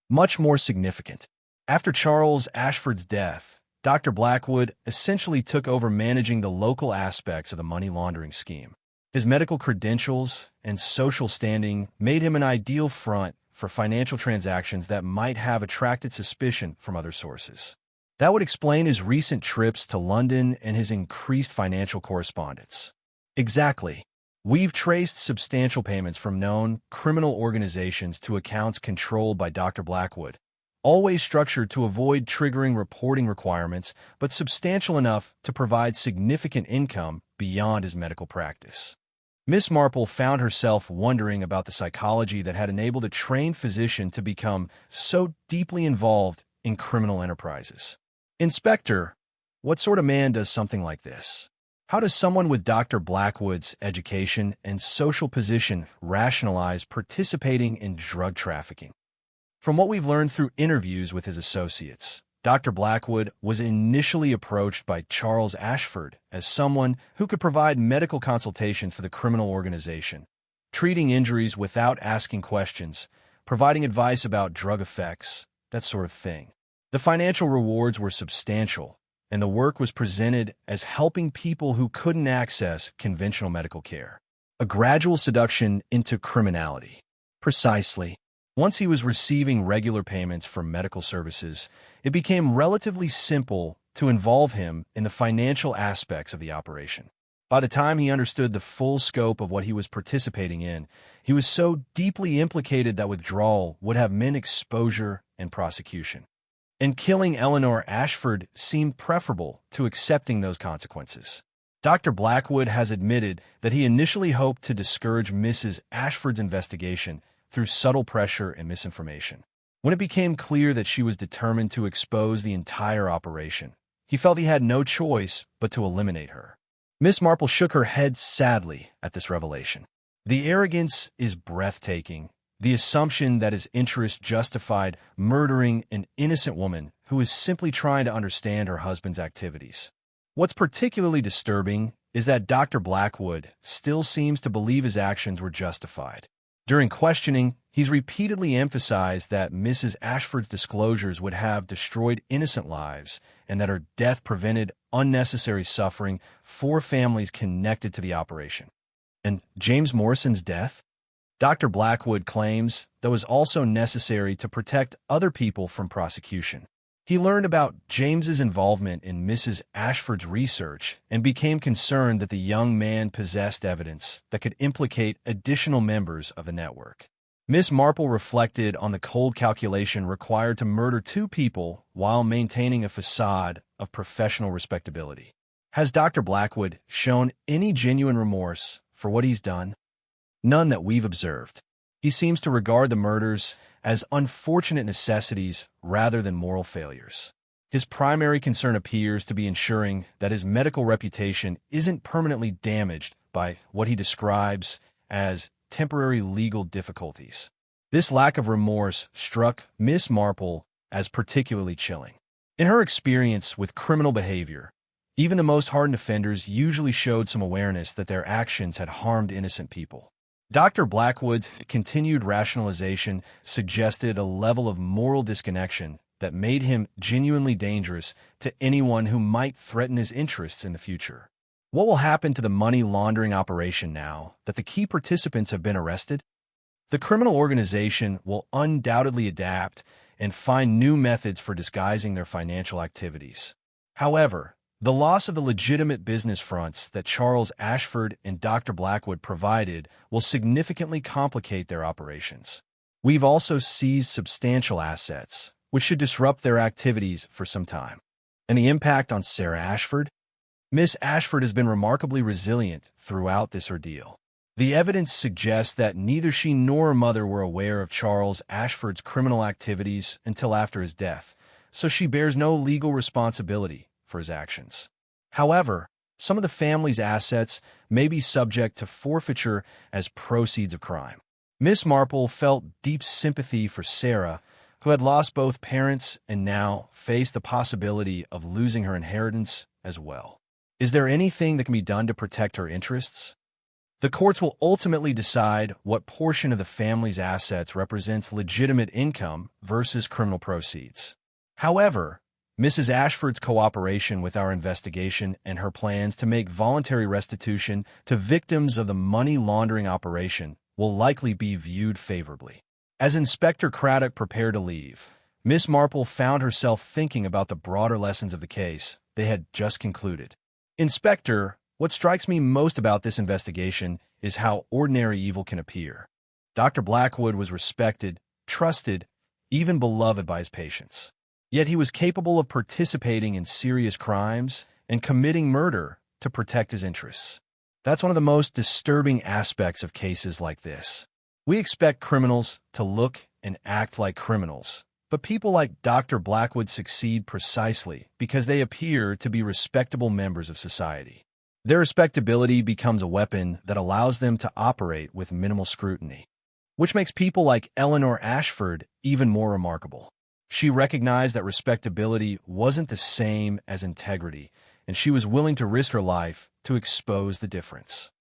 Much more significant. After Charles Ashford's death, Dr. Blackwood essentially took over managing the local aspects of the money laundering scheme. His medical credentials and social standing made him an ideal front for financial transactions that might have attracted suspicion from other sources. That would explain his recent trips to London and his increased financial correspondence. Exactly. We've traced substantial payments from known criminal organizations to accounts controlled by Dr. Blackwood, always structured to avoid triggering reporting requirements, but substantial enough to provide significant income beyond his medical practice. Miss Marple found herself wondering about the psychology that had enabled a trained physician to become so deeply involved in criminal enterprises. Inspector, what sort of man does something like this? How does someone with Dr. Blackwood's education and social position rationalize participating in drug trafficking? From what we've learned through interviews with his associates, Dr. Blackwood was initially approached by Charles Ashford as someone who could provide medical consultation for the criminal organization, treating injuries without asking questions, providing advice about drug effects, that sort of thing. The financial rewards were substantial, and the work was presented as helping people who couldn't access conventional medical care. A gradual seduction into criminality. Precisely. Once he was receiving regular payments for medical services, it became relatively simple to involve him in the financial aspects of the operation. By the time he understood the full scope of what he was participating in, he was so deeply implicated that withdrawal would have meant exposure and prosecution. And killing Eleanor Ashford seemed preferable to accepting those consequences. Dr. Blackwood has admitted that he initially hoped to discourage Mrs. Ashford's investigation through subtle pressure and misinformation. When it became clear that she was determined to expose the entire operation, he felt he had no choice but to eliminate her. Miss Marple shook her head sadly at this revelation. The arrogance is breathtaking, the assumption that his interest justified murdering an innocent woman who is simply trying to understand her husband's activities. What's particularly disturbing is that Dr. Blackwood still seems to believe his actions were justified. During questioning, he's repeatedly emphasized that Mrs. Ashford's disclosures would have destroyed innocent lives and that her death prevented unnecessary suffering for families connected to the operation. And James Morrison's death? Dr. Blackwood claims that was also necessary to protect other people from prosecution. He learned about James's involvement in Mrs. Ashford's research and became concerned that the young man possessed evidence that could implicate additional members of the network. Miss Marple reflected on the cold calculation required to murder two people while maintaining a facade of professional respectability. Has Dr. Blackwood shown any genuine remorse for what he's done? None that we've observed. He seems to regard the murders as unfortunate necessities rather than moral failures. His primary concern appears to be ensuring that his medical reputation isn't permanently damaged by what he describes as temporary legal difficulties. This lack of remorse struck Miss Marple as particularly chilling. In her experience with criminal behavior, even the most hardened offenders usually showed some awareness that their actions had harmed innocent people. Dr. Blackwood's continued rationalization suggested a level of moral disconnection that made him genuinely dangerous to anyone who might threaten his interests in the future. What will happen to the money laundering operation now that the key participants have been arrested? The criminal organization will undoubtedly adapt and find new methods for disguising their financial activities. However, the loss of the legitimate business fronts that Charles Ashford and Dr. Blackwood provided will significantly complicate their operations. We've also seized substantial assets, which should disrupt their activities for some time. And the impact on Sarah Ashford? Miss Ashford has been remarkably resilient throughout this ordeal. The evidence suggests that neither she nor her mother were aware of Charles Ashford's criminal activities until after his death, so she bears no legal responsibility for his actions. However, some of the family's assets may be subject to forfeiture as proceeds of crime. Miss Marple felt deep sympathy for Sarah, who had lost both parents and now faced the possibility of losing her inheritance as well. Is there anything that can be done to protect her interests? The courts will ultimately decide what portion of the family's assets represents legitimate income versus criminal proceeds. However, Mrs. Ashford's cooperation with our investigation and her plans to make voluntary restitution to victims of the money laundering operation will likely be viewed favorably. As Inspector Craddock prepared to leave, Miss Marple found herself thinking about the broader lessons of the case they had just concluded. Inspector, what strikes me most about this investigation is how ordinary evil can appear. Dr. Blackwood was respected, trusted, even beloved by his patients. Yet he was capable of participating in serious crimes and committing murder to protect his interests. That's one of the most disturbing aspects of cases like this. We expect criminals to look and act like criminals, but people like Dr. Blackwood succeed precisely because they appear to be respectable members of society. Their respectability becomes a weapon that allows them to operate with minimal scrutiny, which makes people like Eleanor Ashford even more remarkable. She recognized that respectability wasn't the same as integrity, and she was willing to risk her life to expose the difference.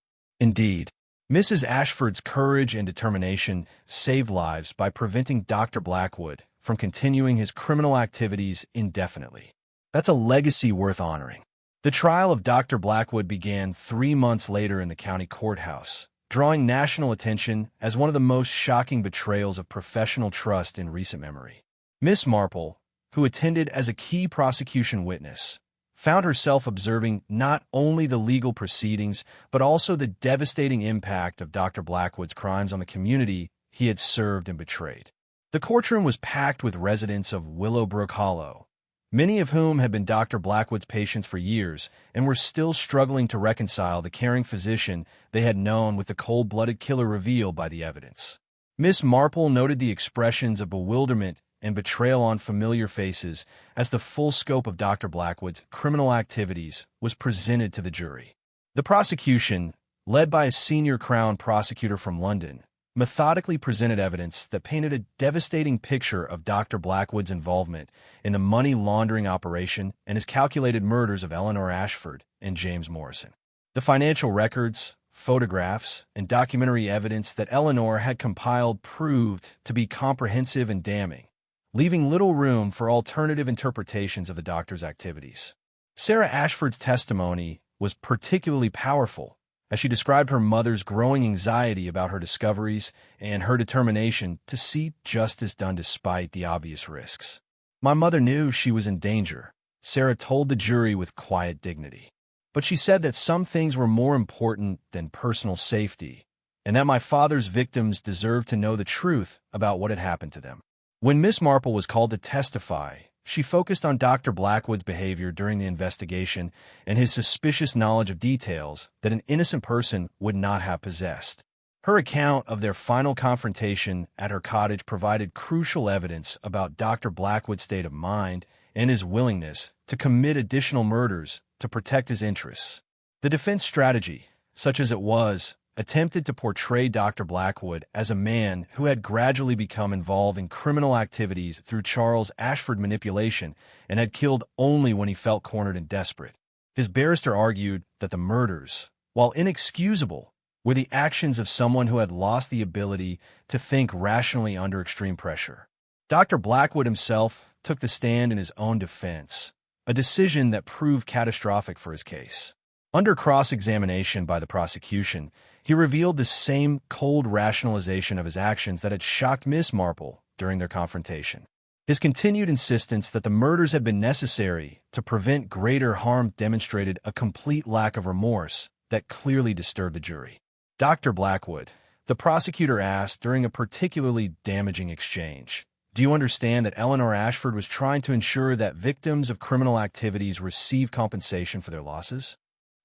Indeed, Mrs. Ashford's courage and determination saved lives by preventing Dr. Blackwood from continuing his criminal activities indefinitely. That's a legacy worth honoring. The trial of Dr. Blackwood began 3 months later in the county courthouse, drawing national attention as one of the most shocking betrayals of professional trust in recent memory. Miss Marple, who attended as a key prosecution witness, found herself observing not only the legal proceedings, but also the devastating impact of Dr. Blackwood's crimes on the community he had served and betrayed. The courtroom was packed with residents of Willowbrook Hollow, many of whom had been Dr. Blackwood's patients for years and were still struggling to reconcile the caring physician they had known with the cold-blooded killer revealed by the evidence. Miss Marple noted the expressions of bewilderment and betrayal on familiar faces as the full scope of Dr. Blackwood's criminal activities was presented to the jury. The prosecution, led by a senior Crown prosecutor from London, methodically presented evidence that painted a devastating picture of Dr. Blackwood's involvement in the money laundering operation and his calculated murders of Eleanor Ashford and James Morrison. The financial records, photographs, and documentary evidence that Eleanor had compiled proved to be comprehensive and damning, leaving little room for alternative interpretations of the doctor's activities. Sarah Ashford's testimony was particularly powerful, as she described her mother's growing anxiety about her discoveries and her determination to see justice done despite the obvious risks. "My mother knew she was in danger," Sarah told the jury with quiet dignity. But she said that some things were more important than personal safety, and that my father's victims deserved to know the truth about what had happened to them. When Miss Marple was called to testify, she focused on Dr. Blackwood's behavior during the investigation and his suspicious knowledge of details that an innocent person would not have possessed. Her account of their final confrontation at her cottage provided crucial evidence about Dr. Blackwood's state of mind and his willingness to commit additional murders to protect his interests. The defense strategy, such as it was, attempted to portray Dr. Blackwood as a man who had gradually become involved in criminal activities through Charles Ashford manipulation and had killed only when he felt cornered and desperate. His barrister argued that the murders, while inexcusable, were the actions of someone who had lost the ability to think rationally under extreme pressure. Dr. Blackwood himself took the stand in his own defense, a decision that proved catastrophic for his case. Under cross-examination by the prosecution, he revealed the same cold rationalization of his actions that had shocked Miss Marple during their confrontation. His continued insistence that the murders had been necessary to prevent greater harm demonstrated a complete lack of remorse that clearly disturbed the jury. Dr. Blackwood, the prosecutor asked during a particularly damaging exchange, "Do you understand that Eleanor Ashford was trying to ensure that victims of criminal activities receive compensation for their losses?"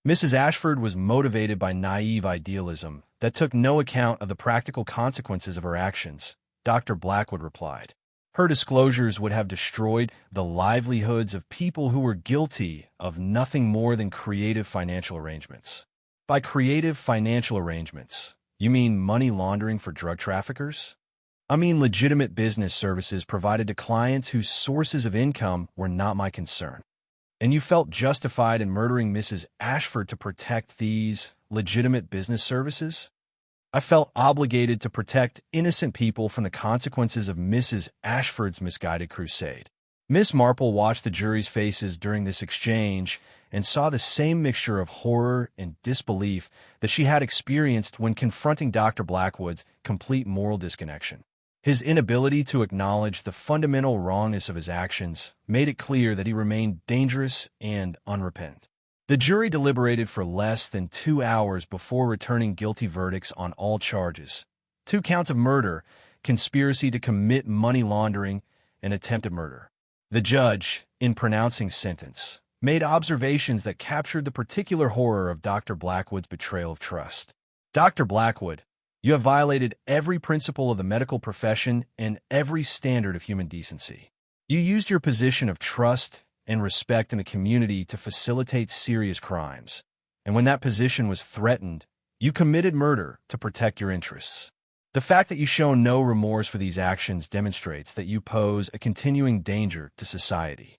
Mrs. Ashford was motivated by naive idealism that took no account of the practical consequences of her actions, Dr. Blackwood replied. Her disclosures would have destroyed the livelihoods of people who were guilty of nothing more than creative financial arrangements. By creative financial arrangements, you mean money laundering for drug traffickers? I mean legitimate business services provided to clients whose sources of income were not my concern. And you felt justified in murdering Mrs. Ashford to protect these legitimate business services? I felt obligated to protect innocent people from the consequences of Mrs. Ashford's misguided crusade. Miss Marple watched the jury's faces during this exchange and saw the same mixture of horror and disbelief that she had experienced when confronting Dr. Blackwood's complete moral disconnection. His inability to acknowledge the fundamental wrongness of his actions made it clear that he remained dangerous and unrepentant. The jury deliberated for less than 2 hours before returning guilty verdicts on all charges: 2 counts of murder, conspiracy to commit money laundering, and attempted murder. The judge, in pronouncing sentence, made observations that captured the particular horror of Dr. Blackwood's betrayal of trust. Dr. Blackwood, you have violated every principle of the medical profession and every standard of human decency. You used your position of trust and respect in the community to facilitate serious crimes, and when that position was threatened, you committed murder to protect your interests. The fact that you show no remorse for these actions demonstrates that you pose a continuing danger to society.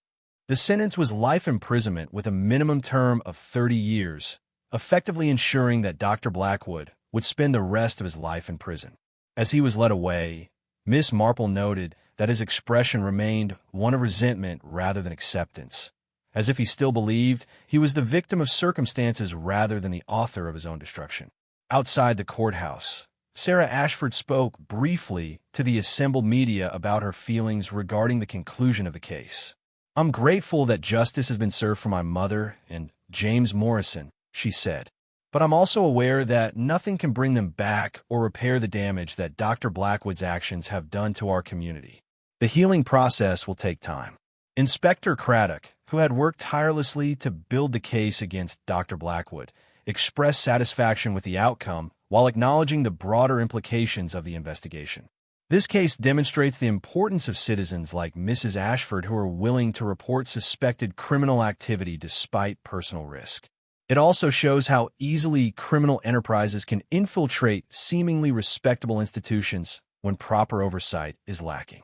The sentence was life imprisonment with a minimum term of 30 years, effectively ensuring that Dr. Blackwood would spend the rest of his life in prison. As he was led away, Miss Marple noted that his expression remained one of resentment rather than acceptance, as if he still believed he was the victim of circumstances rather than the author of his own destruction. Outside the courthouse, Sarah Ashford spoke briefly to the assembled media about her feelings regarding the conclusion of the case. "I'm grateful that justice has been served for my mother and James Morrison," she said. "But I'm also aware that nothing can bring them back or repair the damage that Dr. Blackwood's actions have done to our community. The healing process will take time." Inspector Craddock, who had worked tirelessly to build the case against Dr. Blackwood, expressed satisfaction with the outcome while acknowledging the broader implications of the investigation. This case demonstrates the importance of citizens like Mrs. Ashford who are willing to report suspected criminal activity despite personal risk. It also shows how easily criminal enterprises can infiltrate seemingly respectable institutions when proper oversight is lacking.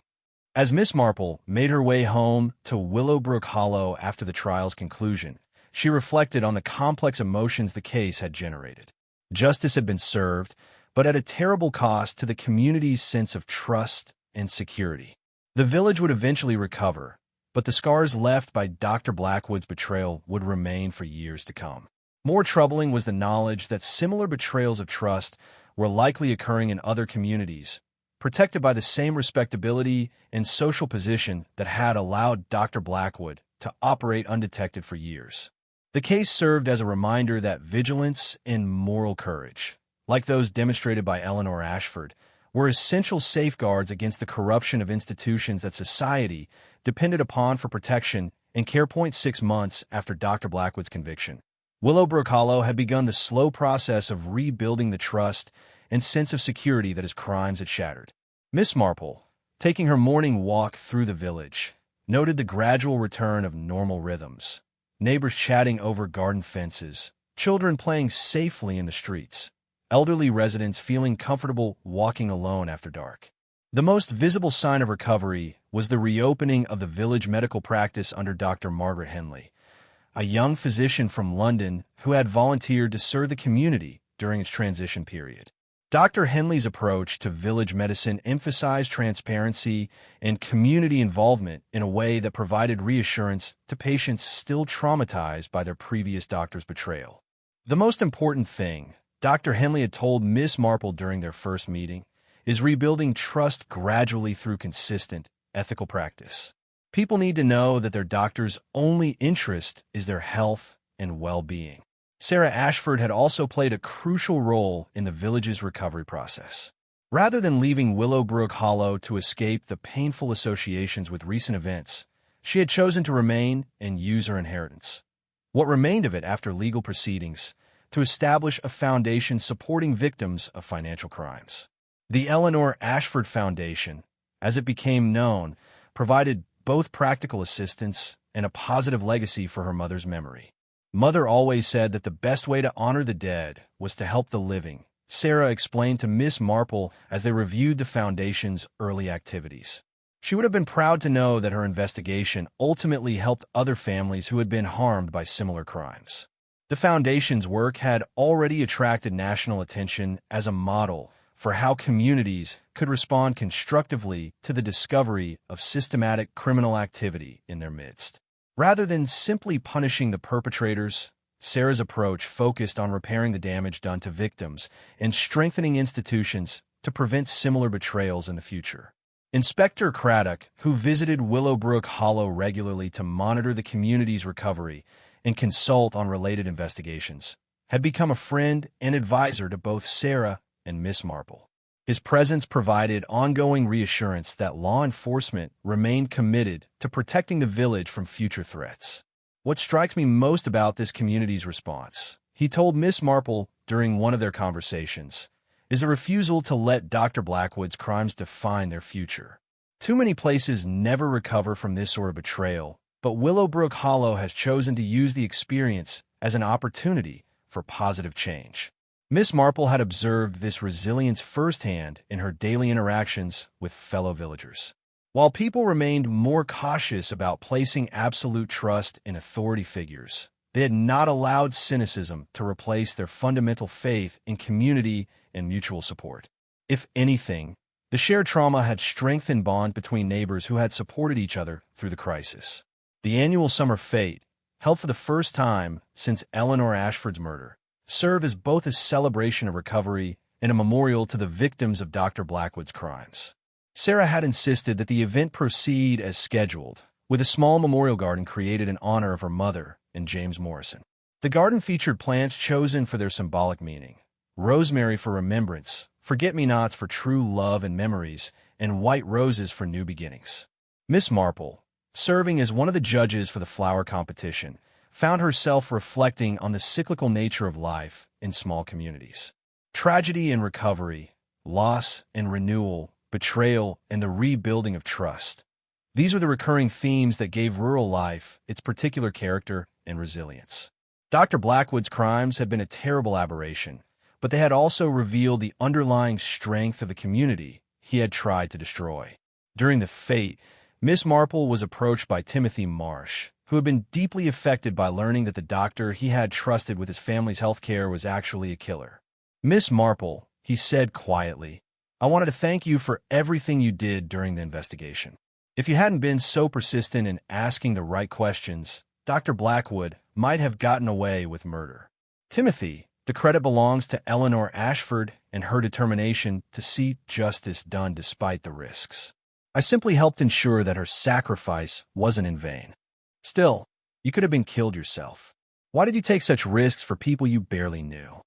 As Miss Marple made her way home to Willowbrook Hollow after the trial's conclusion, she reflected on the complex emotions the case had generated. Justice had been served, but at a terrible cost to the community's sense of trust and security. The village would eventually recover, but the scars left by Dr. Blackwood's betrayal would remain for years to come. More troubling was the knowledge that similar betrayals of trust were likely occurring in other communities, protected by the same respectability and social position that had allowed Dr. Blackwood to operate undetected for years. The case served as a reminder that vigilance and moral courage, like those demonstrated by Eleanor Ashford, were essential safeguards against the corruption of institutions that society depended upon for protection and care. 6 months after Dr. Blackwood's conviction, Willowbrook Hollow had begun the slow process of rebuilding the trust and sense of security that his crimes had shattered. Miss Marple, taking her morning walk through the village, noted the gradual return of normal rhythms. Neighbors chatting over garden fences, children playing safely in the streets, elderly residents feeling comfortable walking alone after dark. The most visible sign of recovery was the reopening of the village medical practice under Dr. Margaret Henley, a young physician from London who had volunteered to serve the community during its transition period. Dr. Henley's approach to village medicine emphasized transparency and community involvement in a way that provided reassurance to patients still traumatized by their previous doctor's betrayal. The most important thing, Dr. Henley had told Miss Marple during their first meeting, is rebuilding trust gradually through consistent, ethical practice. People need to know that their doctor's only interest is their health and well-being. Sarah Ashford had also played a crucial role in the village's recovery process. Rather than leaving Willowbrook Hollow to escape the painful associations with recent events, she had chosen to remain and use her inheritance, what remained of it after legal proceedings, to establish a foundation supporting victims of financial crimes. The Eleanor Ashford Foundation, as it became known, provided both practical assistance and a positive legacy for her mother's memory. Mother always said that the best way to honor the dead was to help the living, Sarah explained to Miss Marple as they reviewed the Foundation's early activities. She would have been proud to know that her investigation ultimately helped other families who had been harmed by similar crimes. The Foundation's work had already attracted national attention as a model for how communities could respond constructively to the discovery of systematic criminal activity in their midst. Rather than simply punishing the perpetrators, Sarah's approach focused on repairing the damage done to victims and strengthening institutions to prevent similar betrayals in the future. Inspector Craddock, who visited Willowbrook Hollow regularly to monitor the community's recovery and consult on related investigations, had become a friend and advisor to both Sarah and Miss Marple. His presence provided ongoing reassurance that law enforcement remained committed to protecting the village from future threats. What strikes me most about this community's response, he told Miss Marple during one of their conversations, is a refusal to let Dr. Blackwood's crimes define their future. Too many places never recover from this sort of betrayal, but Willowbrook Hollow has chosen to use the experience as an opportunity for positive change. Miss Marple had observed this resilience firsthand in her daily interactions with fellow villagers. While people remained more cautious about placing absolute trust in authority figures, they had not allowed cynicism to replace their fundamental faith in community and mutual support. If anything, the shared trauma had strengthened bond between neighbors who had supported each other through the crisis. The annual summer fête, held for the first time since Eleanor Ashford's murder, served as both a celebration of recovery and a memorial to the victims of Dr. Blackwood's crimes. Sarah had insisted that the event proceed as scheduled, with a small memorial garden created in honor of her mother and James Morrison. The garden featured plants chosen for their symbolic meaning: rosemary for remembrance, forget-me-nots for true love and memories, and white roses for new beginnings. Miss Marple, serving as one of the judges for the flower competition, found herself reflecting on the cyclical nature of life in small communities. Tragedy and recovery, loss and renewal, betrayal and the rebuilding of trust. These were the recurring themes that gave rural life its particular character and resilience. Dr. Blackwood's crimes had been a terrible aberration, but they had also revealed the underlying strength of the community he had tried to destroy. During the fête, Miss Marple was approached by Timothy Marsh, who had been deeply affected by learning that the doctor he had trusted with his family's health care was actually a killer. "Miss Marple," he said quietly, "I wanted to thank you for everything you did during the investigation. If you hadn't been so persistent in asking the right questions, Dr. Blackwood might have gotten away with murder." Timothy, the credit belongs to Eleanor Ashford and her determination to see justice done despite the risks. "I simply helped ensure that her sacrifice wasn't in vain. Still, you could have been killed yourself. Why did you take such risks for people you barely knew?"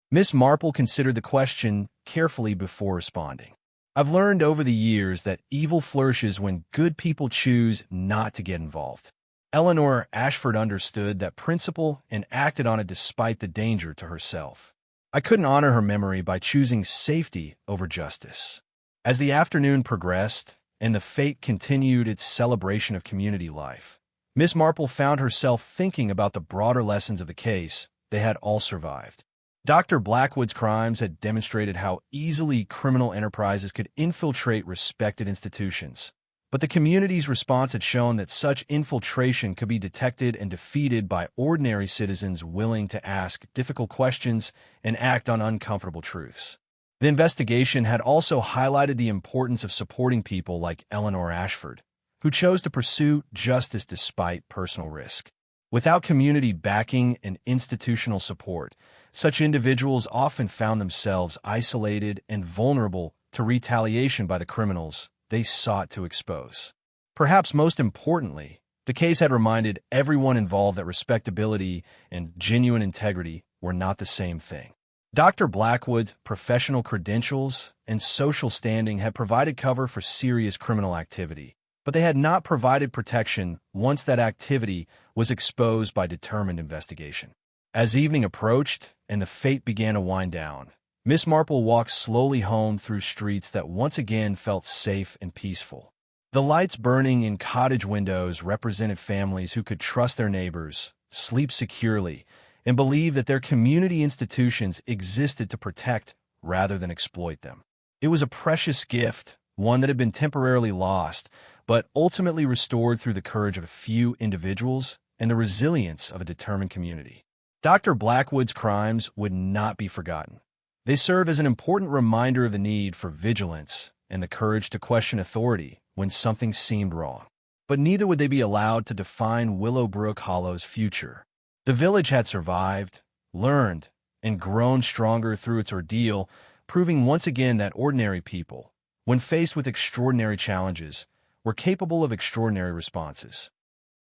Miss Marple considered the question carefully before responding. I've learned over the years that evil flourishes when good people choose not to get involved. Eleanor Ashford understood that principle and acted on it despite the danger to herself. I couldn't honor her memory by choosing safety over justice. As the afternoon progressed and the fête continued its celebration of community life, Miss Marple found herself thinking about the broader lessons of the case they had all survived. Dr. Blackwood's crimes had demonstrated how easily criminal enterprises could infiltrate respected institutions. But the community's response had shown that such infiltration could be detected and defeated by ordinary citizens willing to ask difficult questions and act on uncomfortable truths. The investigation had also highlighted the importance of supporting people like Eleanor Ashford, who chose to pursue justice despite personal risk. Without community backing and institutional support, such individuals often found themselves isolated and vulnerable to retaliation by the criminals they sought to expose. Perhaps most importantly, the case had reminded everyone involved that respectability and genuine integrity were not the same thing. Dr. Blackwood's professional credentials and social standing had provided cover for serious criminal activity, but they had not provided protection once that activity was exposed by determined investigation. As evening approached and the fête began to wind down, Miss Marple walked slowly home through streets that once again felt safe and peaceful. The lights burning in cottage windows represented families who could trust their neighbors, sleep securely, and believe that their community institutions existed to protect rather than exploit them. It was a precious gift, one that had been temporarily lost, but ultimately restored through the courage of a few individuals and the resilience of a determined community. Dr. Blackwood's crimes would not be forgotten. They serve as an important reminder of the need for vigilance and the courage to question authority when something seemed wrong. But neither would they be allowed to define Willowbrook Hollow's future. The village had survived, learned, and grown stronger through its ordeal, proving once again that ordinary people, when faced with extraordinary challenges, were capable of extraordinary responses.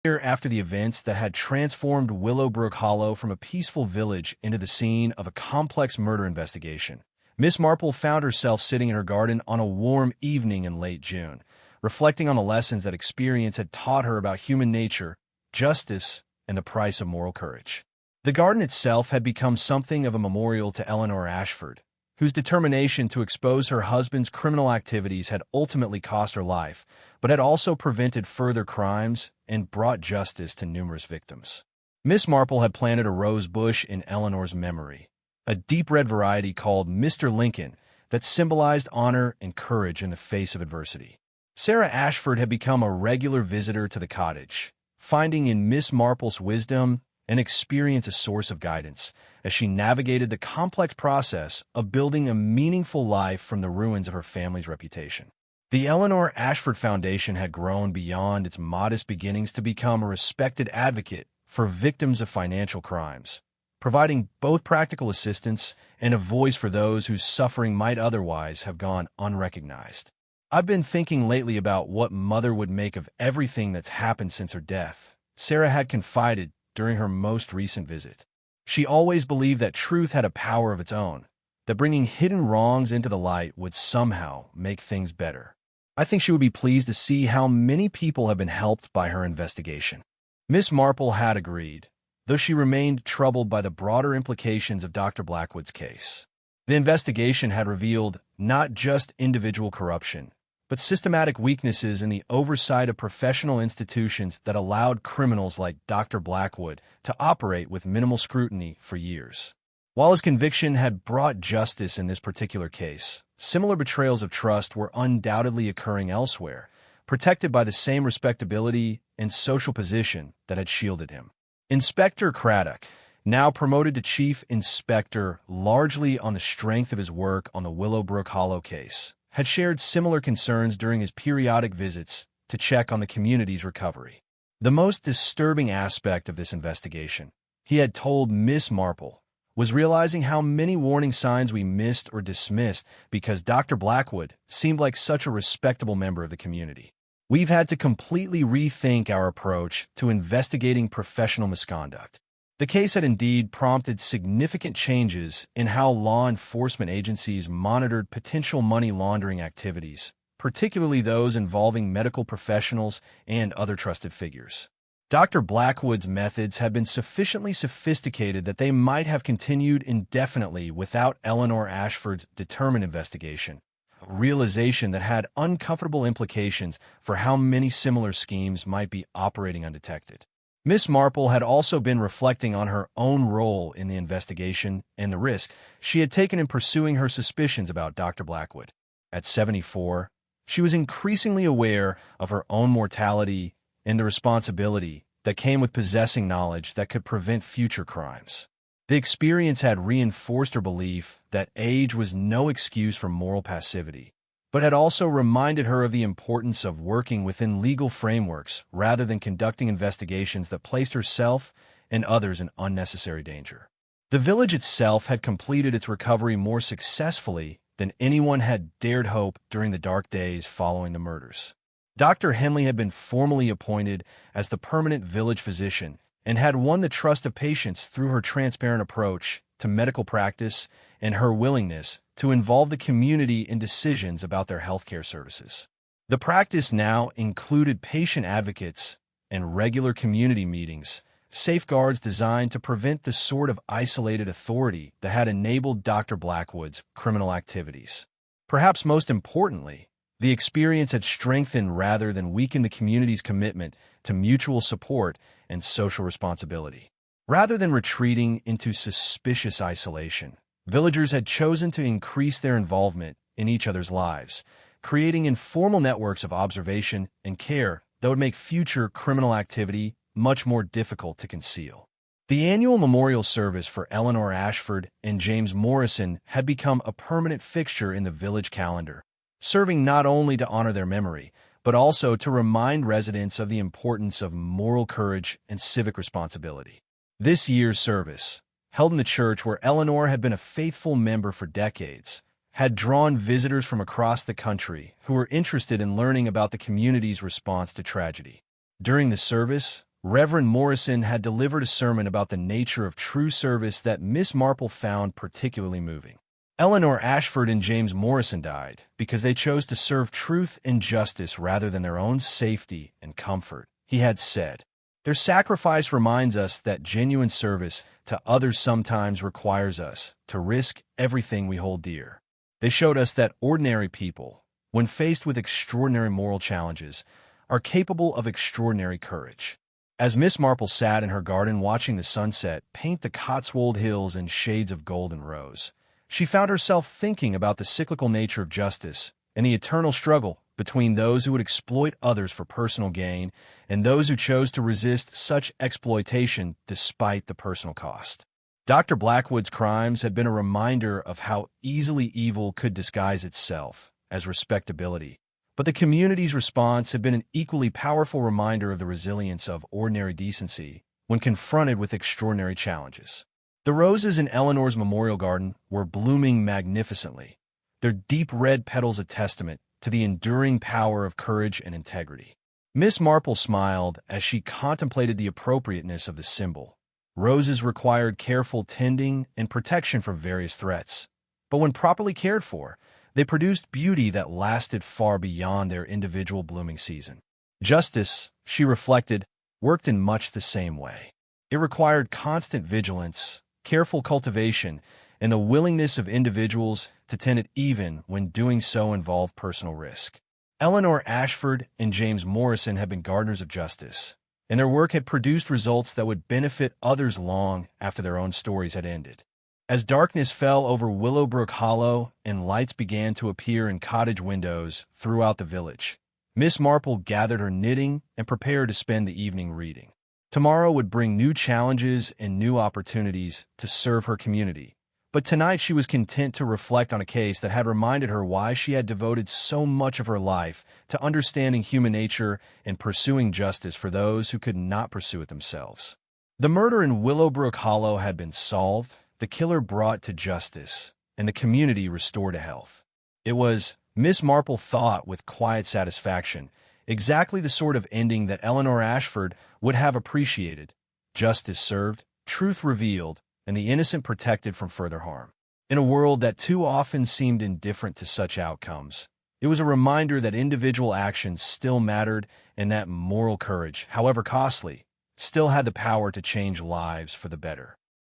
After the events that had transformed Willowbrook Hollow from a peaceful village into the scene of a complex murder investigation, Miss Marple found herself sitting in her garden on a warm evening in late June, reflecting on the lessons that experience had taught her about human nature, justice, and the price of moral courage. The garden itself had become something of a memorial to Eleanor Ashford, whose determination to expose her husband's criminal activities had ultimately cost her life, but had also prevented further crimes and brought justice to numerous victims. Miss Marple had planted a rose bush in Eleanor's memory, a deep red variety called Mr. Lincoln that symbolized honor and courage in the face of adversity. Sarah Ashford had become a regular visitor to the cottage, finding in Miss Marple's wisdom and experience a source of guidance as she navigated the complex process of building a meaningful life from the ruins of her family's reputation. The Eleanor Ashford Foundation had grown beyond its modest beginnings to become a respected advocate for victims of financial crimes, providing both practical assistance and a voice for those whose suffering might otherwise have gone unrecognized. I've been thinking lately about what Mother would make of everything that's happened since her death, Sarah had confided during her most recent visit. She always believed that truth had a power of its own, that bringing hidden wrongs into the light would somehow make things better. I think she would be pleased to see how many people have been helped by her investigation. Miss Marple had agreed, though she remained troubled by the broader implications of Dr. Blackwood's case. The investigation had revealed not just individual corruption, but systematic weaknesses in the oversight of professional institutions that allowed criminals like Dr. Blackwood to operate with minimal scrutiny for years. While his conviction had brought justice in this particular case, similar betrayals of trust were undoubtedly occurring elsewhere, protected by the same respectability and social position that had shielded him. Inspector Craddock, now promoted to chief inspector largely on the strength of his work on the Willowbrook Hollow case, had shared similar concerns during his periodic visits to check on the community's recovery. The most disturbing aspect of this investigation, he had told Miss Marple, was realizing how many warning signs we missed or dismissed because Dr. Blackwood seemed like such a respectable member of the community. We've had to completely rethink our approach to investigating professional misconduct. The case had indeed prompted significant changes in how law enforcement agencies monitored potential money laundering activities, particularly those involving medical professionals and other trusted figures. Dr. Blackwood's methods had been sufficiently sophisticated that they might have continued indefinitely without Eleanor Ashford's determined investigation, a realization that had uncomfortable implications for how many similar schemes might be operating undetected. Miss Marple had also been reflecting on her own role in the investigation and the risk she had taken in pursuing her suspicions about Dr. Blackwood. At 74, she was increasingly aware of her own mortality and the responsibility that came with possessing knowledge that could prevent future crimes. The experience had reinforced her belief that age was no excuse for moral passivity, but had also reminded her of the importance of working within legal frameworks rather than conducting investigations that placed herself and others in unnecessary danger. The village itself had completed its recovery more successfully than anyone had dared hope during the dark days following the murders. Dr. Henley had been formally appointed as the permanent village physician and had won the trust of patients through her transparent approach to medical practice and her willingness to involve the community in decisions about their healthcare services. The practice now included patient advocates and regular community meetings, safeguards designed to prevent the sort of isolated authority that had enabled Dr. Blackwood's criminal activities. Perhaps most importantly, the experience had strengthened rather than weakened the community's commitment to mutual support and social responsibility. Rather than retreating into suspicious isolation, villagers had chosen to increase their involvement in each other's lives, creating informal networks of observation and care that would make future criminal activity much more difficult to conceal. The annual memorial service for Eleanor Ashford and James Morrison had become a permanent fixture in the village calendar, serving not only to honor their memory, but also to remind residents of the importance of moral courage and civic responsibility. This year's service, held in the church where Eleanor had been a faithful member for decades, had drawn visitors from across the country who were interested in learning about the community's response to tragedy. During the service, Reverend Morrison had delivered a sermon about the nature of true service that Miss Marple found particularly moving. Eleanor Ashford and James Morrison died because they chose to serve truth and justice rather than their own safety and comfort, he had said. Their sacrifice reminds us that genuine service to others sometimes requires us to risk everything we hold dear. They showed us that ordinary people, when faced with extraordinary moral challenges, are capable of extraordinary courage. As Miss Marple sat in her garden watching the sunset paint the Cotswold Hills in shades of gold and rose, she found herself thinking about the cyclical nature of justice and the eternal struggle between those who would exploit others for personal gain and those who chose to resist such exploitation despite the personal cost. Dr. Blackwood's crimes had been a reminder of how easily evil could disguise itself as respectability, but the community's response had been an equally powerful reminder of the resilience of ordinary decency when confronted with extraordinary challenges. The roses in Eleanor's memorial garden were blooming magnificently, their deep red petals a testament to the enduring power of courage and integrity. Miss Marple smiled as she contemplated the appropriateness of the symbol. Roses required careful tending and protection from various threats, but when properly cared for, they produced beauty that lasted far beyond their individual blooming season. Justice, she reflected, worked in much the same way. It required constant vigilance, careful cultivation, and the willingness of individuals to tend it even when doing so involved personal risk. Eleanor Ashford and James Morrison had been gardeners of justice, and their work had produced results that would benefit others long after their own stories had ended. As darkness fell over Willowbrook Hollow and lights began to appear in cottage windows throughout the village, Miss Marple gathered her knitting and prepared to spend the evening reading. Tomorrow would bring new challenges and new opportunities to serve her community, but tonight she was content to reflect on a case that had reminded her why she had devoted so much of her life to understanding human nature and pursuing justice for those who could not pursue it themselves. The murder in Willowbrook Hollow had been solved, the killer brought to justice, and the community restored to health. It was, Miss Marple thought with quiet satisfaction, exactly the sort of ending that Eleanor Ashford would have appreciated. Justice served, truth revealed, and the innocent protected from further harm. In a world that too often seemed indifferent to such outcomes, it was a reminder that individual actions still mattered and that moral courage, however costly, still had the power to change lives for the better.